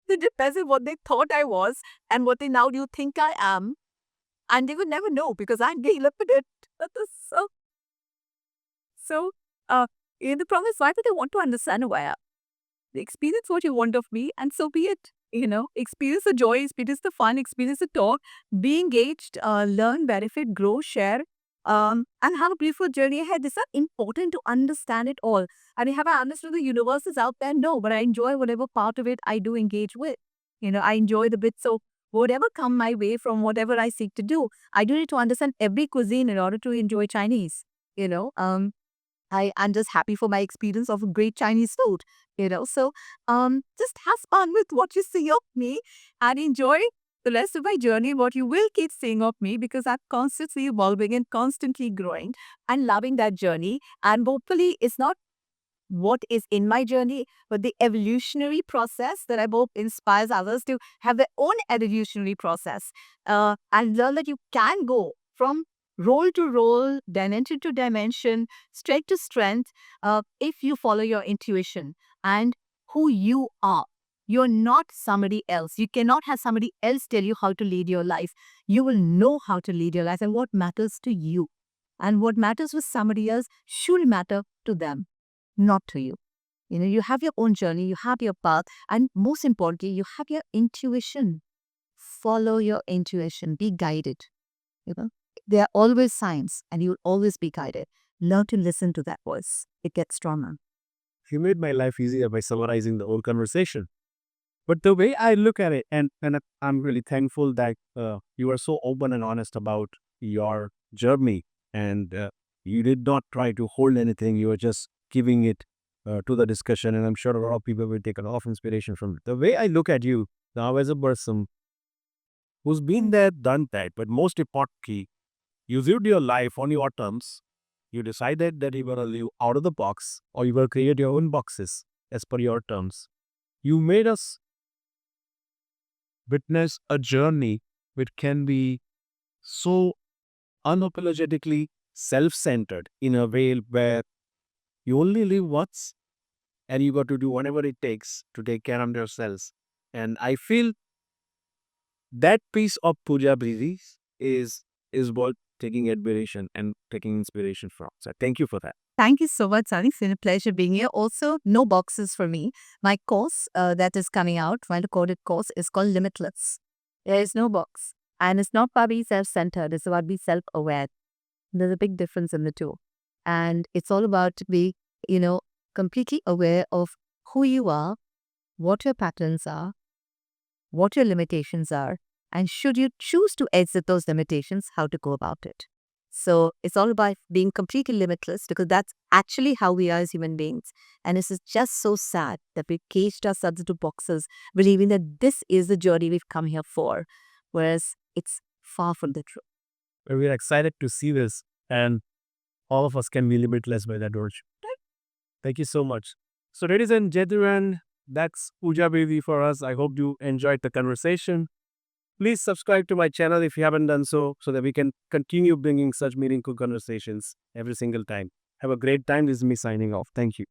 It depends on what they thought I was and what they now do think I am. And they would never know because I nail up with it. So, so, in the problem is, why do they want to understand who I am? They experience what you want of me, and so be it. Experience the joy, experience the fun, experience the talk, be engaged, learn, benefit, grow, share, and have a beautiful journey ahead. It's not important to understand it all. And have I understood the universe is out there? No, but I enjoy whatever part of it I do engage with. I enjoy the bits of whatever come my way from whatever I seek to do. I do need to understand every cuisine in order to enjoy Chinese. I'm just happy for my experience of great Chinese food. So just have fun with what you see of me and enjoy the rest of my journey, what you will keep seeing of me, because I'm constantly evolving and constantly growing and loving that journey. And hopefully it's not what is in my journey, but the evolutionary process that I hope inspires others to have their own evolutionary process and learn that you can go from role to role, dimension to dimension, strength to strength, if you follow your intuition and who you are. You're not somebody else. You cannot have somebody else tell you how to lead your life. You will know how to lead your life and what matters to you. And what matters with somebody else should matter to them, not to you. You have your own journey, you have your path, and most importantly, you have your intuition. Follow your intuition, be guided. You know, there are always signs, and you'll always be guided. Learn to listen to that voice. It gets stronger. You made my life easier by summarizing the whole conversation. But the way I look at it, and I'm really thankful that you are so open and honest about your journey, and you did not try to hold anything. You were just giving it to the discussion, and I'm sure a lot of people will take a lot of inspiration from it. The way I look at you now as a person who's been there, done that, but most importantly, you lived your life on your terms. You decided that you were going to live out of the box, or you will create your own boxes as per your terms. You made us witness a journey which can be so unapologetically self-centered in a way where you only live once and you got to do whatever it takes to take care of yourselves. And I feel that piece of Puja Bridi is worth taking admiration and taking inspiration from. So thank you for that. Thank you so much, Sunny. It's been a pleasure being here. Also, no boxes for me. My course that is coming out, my recorded course, is called Limitless. There is no box. And it's not about being self-centered. It's about being self-aware. There's a big difference in the two. And it's all about to be, completely aware of who you are, what your patterns are, what your limitations are, and should you choose to exit those limitations, how to go about it. So it's all about being completely limitless, because that's actually how we are as human beings. And this is just so sad that we caged ourselves into boxes, believing that this is the journey we've come here for, whereas it's far from the truth. We're excited to see this, and all of us can be limitless by that urge. Thank you so much. So, ladies and gentlemen, that's Puja Bridi for us. I hope you enjoyed the conversation. Please subscribe to my channel if you haven't done so that we can continue bringing such meaningful conversations every single time. Have a great time. This is me signing off. Thank you.